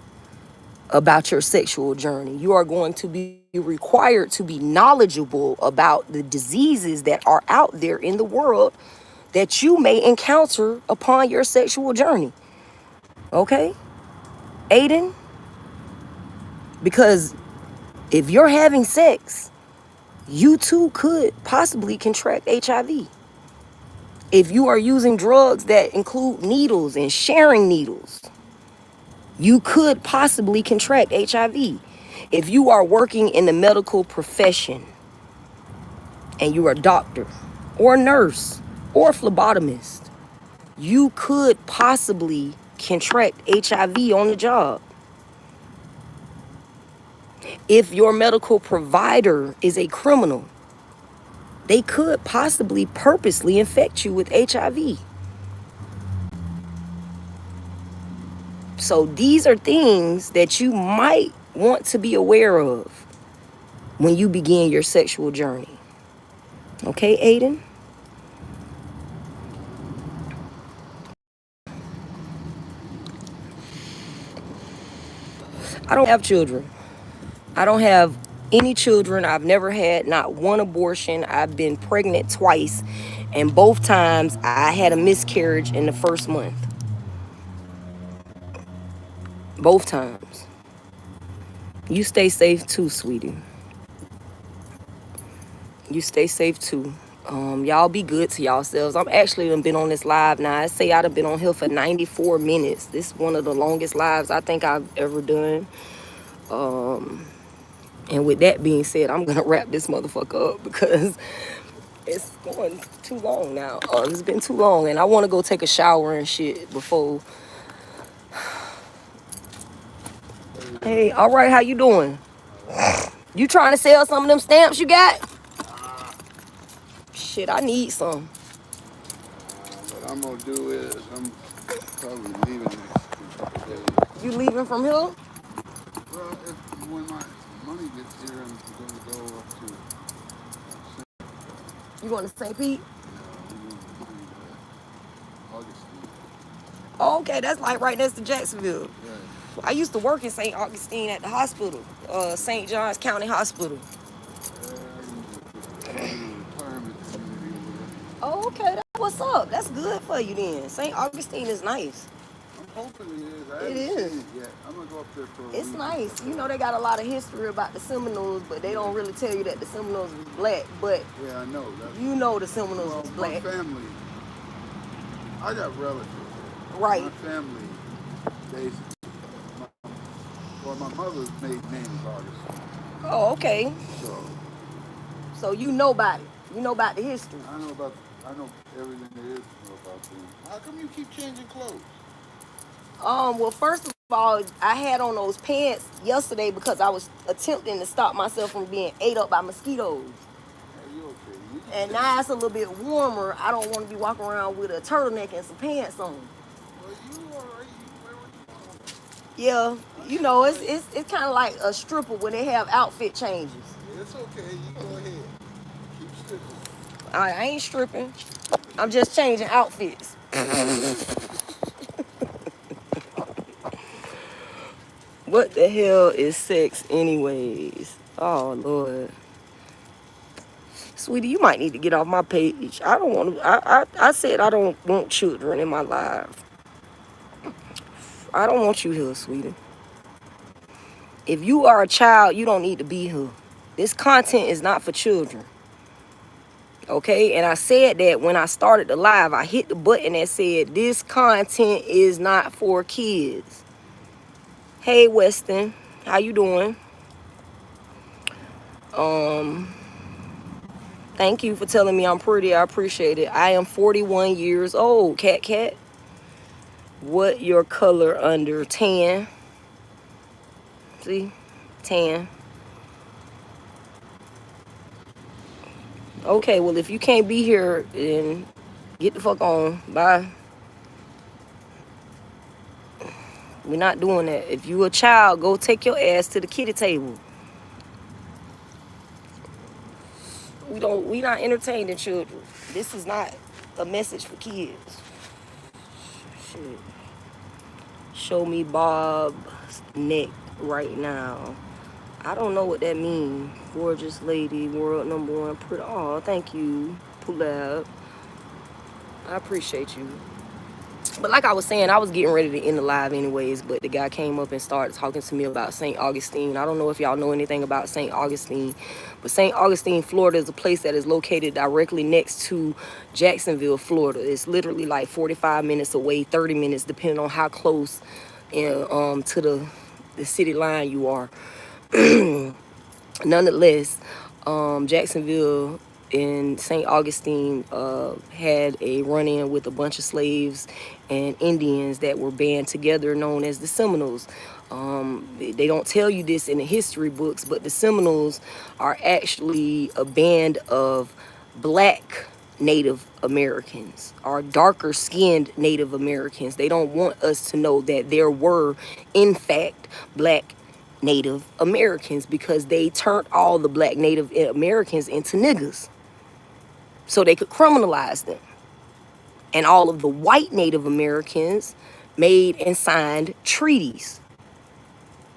A: about your sexual journey. You are going to be required to be knowledgeable about the diseases that are out there in the world that you may encounter upon your sexual journey. Okay? Aiden? Because if you're having sex, you too could possibly contract HIV. If you are using drugs that include needles and sharing needles, you could possibly contract HIV. If you are working in the medical profession and you are a doctor or a nurse or a phlebotomist, you could possibly contract HIV on the job. If your medical provider is a criminal, they could possibly purposely infect you with HIV. So these are things that you might want to be aware of when you begin your sexual journey. Okay, Aiden? I don't have children. I don't have any children. I've never had not one abortion. I've been pregnant twice, and both times I had a miscarriage in the first month. Both times. You stay safe too, sweetie. You stay safe too. Y'all be good to yourselves. I'm actually done been on this live now. I say I've been on here for 94 minutes. This is one of the longest lives I think I've ever done. And with that being said, I'm gonna wrap this motherfucker up because it's going too long now. It's been too long, and I want to go take a shower and shit before. Hey, all right, how you doing? You trying to sell some of them stamps you got? Shit, I need some.
B: What I'm gonna do is I'm probably leaving next couple days.
A: You leaving from here?
B: Well, if when my money gets here, I'm gonna go up to
A: You going to St. Pete?
B: yeah, I'm going to see Augustine.
A: Oh, okay, that's like right next to Jacksonville.
B: Right.
A: I used to work in St. Augustine at the hospital, St. John's County Hospital.
B: I'm in a retirement community over there.
A: Oh, okay, that's what's up. That's good for you then. St. Augustine is nice.
B: I'm hoping it is. I
A: It
B: haven't
A: is.
B: seen it yet. I'm gonna go up there for a
A: It's
B: week and
A: nice.
B: stuff
A: You know,
B: like
A: they got a lot of history about the Seminoles, but they don't really tell you that the Seminoles was black. But
B: that. Yeah, I know. That's,
A: you know the Seminoles
B: well,
A: was
B: my
A: black.
B: family, I got relatives there.
A: Right.
B: My family, basically, my, well, my mother's maiden name is Augustine.
A: Oh, okay.
B: So
A: So you know about it. You know about the history.
B: I know everything there is to know about them. How come you keep changing clothes?
A: Well, first of all, I had on those pants yesterday because I was attempting to stop myself from being ate up by mosquitoes.
B: Hey, you okay? You can
A: And
B: change.
A: now it's a little bit warmer. I don't want to be walking around with a turtleneck and some pants on.
B: Well, you alright. You wear what you want.
A: Yeah, you know, it's kind of like a stripper when they have outfit changes.
B: It's okay. You go ahead. Keep stripping.
A: I ain't stripping. I'm just changing outfits. What the hell is sex anyways? Oh, Lord. Sweetie, you might need to get off my page. I don't want to. I said I don't want children in my life. I don't want you here, sweetie. If you are a child, you don't need to be here. This content is not for children. Okay? And I said that when I started the live. I hit the button that said this content is not for kids. Hey, Weston. How you doing? Thank you for telling me I'm pretty. I appreciate it. I am 41 years old. Cat. What your color under? Tan. See? Tan. Okay, well, if you can't be here, then get the fuck on. Bye. We're not doing that. If you a child, go take your ass to the kiddie table. We not entertaining children. This is not a message for kids. Shit. Show me Bob's neck right now. I don't know what that means. Gorgeous lady, world #1 pretty. Oh, thank you, Pulab. I appreciate you. But like I was saying, I was getting ready to end the live anyways, but the guy came up and started talking to me about St. Augustine. I don't know if y'all know anything about St. Augustine, but St. Augustine, Florida is a place that is located directly next to Jacksonville, Florida. It's literally like 45 minutes away, 30 minutes, depending on how close to the city line you are. Nonetheless, Jacksonville and St. Augustine had a run-in with a bunch of slaves and Indians that were band together, known as the Seminoles. They don't tell you this in the history books, but the Seminoles are actually a band of black Native Americans, or darker skinned Native Americans. They don't want us to know that there were, in fact, black Native Americans, because they turned all the black Native Americans into niggas so they could criminalize them. And all of the white Native Americans made and signed treaties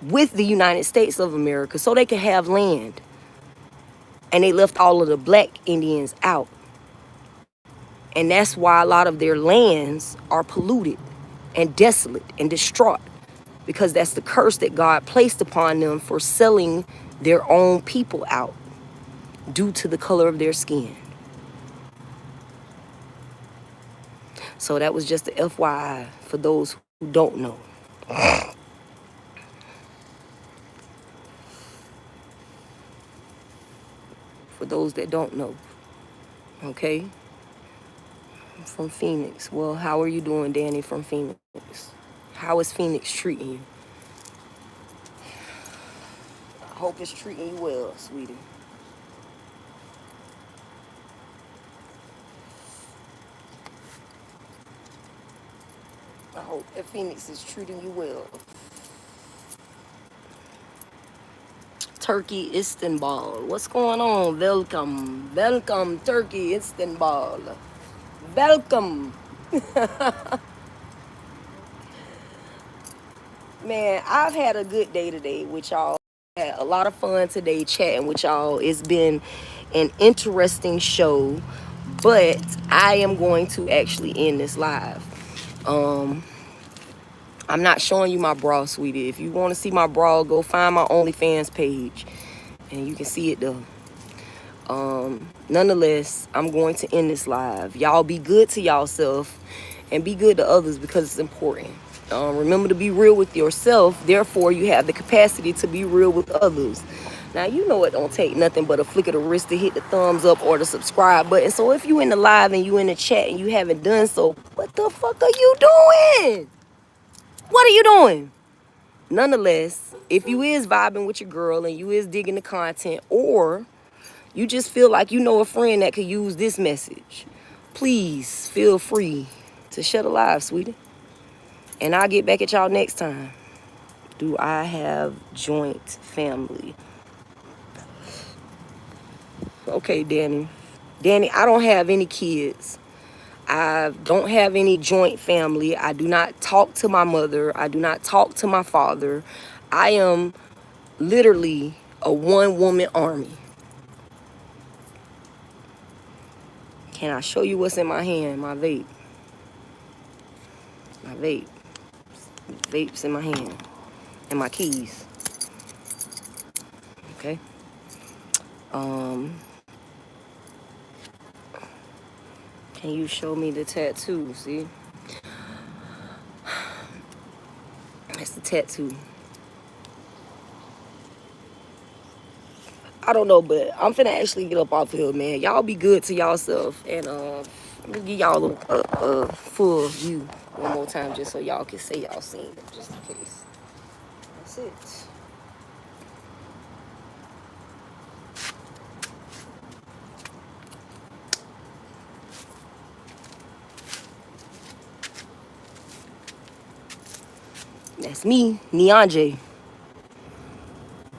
A: with the United States of America so they could have land. And they left all of the black Indians out. And that's why a lot of their lands are polluted and desolate and distraught, because that's the curse that God placed upon them for selling their own people out due to the color of their skin. So that was just the FYI for those who don't know. For those that don't know, okay? From Phoenix. Well, how are you doing, Danny from Phoenix? How is Phoenix treating you? I hope it's treating you well, sweetie. I hope that Phoenix is treating you well. Turkey, Istanbul. What's going on? Welcome. Welcome, Turkey, Istanbul. Welcome. Man, I've had a good day today with y'all. Had a lot of fun today chatting with y'all. It's been an interesting show, but I am going to actually end this live. I'm not showing you my bra, sweetie. If you want to see my bra, go find my OnlyFans page and you can see it though. Nonetheless, I'm going to end this live. Y'all be good to yourself and be good to others because it's important. Remember to be real with yourself. Therefore, you have the capacity to be real with others. Now, you know it don't take nothing but a flick of the wrist to hit the thumbs up or the subscribe button. So if you in the live and you in the chat and you haven't done so, what the fuck are you doing? What are you doing? Nonetheless, if you is vibing with your girl and you is digging the content, or you just feel like you know a friend that could use this message, please feel free to share the live, sweetie. And I'll get back at y'all next time. Do I have joint family? Okay, Danny. Danny, I don't have any kids. I don't have any joint family. I do not talk to my mother. I do not talk to my father. I am literally a one-woman army. Can I show you what's in my hand? My vape. My vape. Vape's in my hand. And my keys. Okay? Can you show me the tattoo? See? That's the tattoo. I don't know, but I'm finna actually get up off here, man. Y'all be good to y'allself. And I'm gonna give y'all a full view one more time just so y'all can say y'all seen it, just in case. That's it. That's me, Neon J.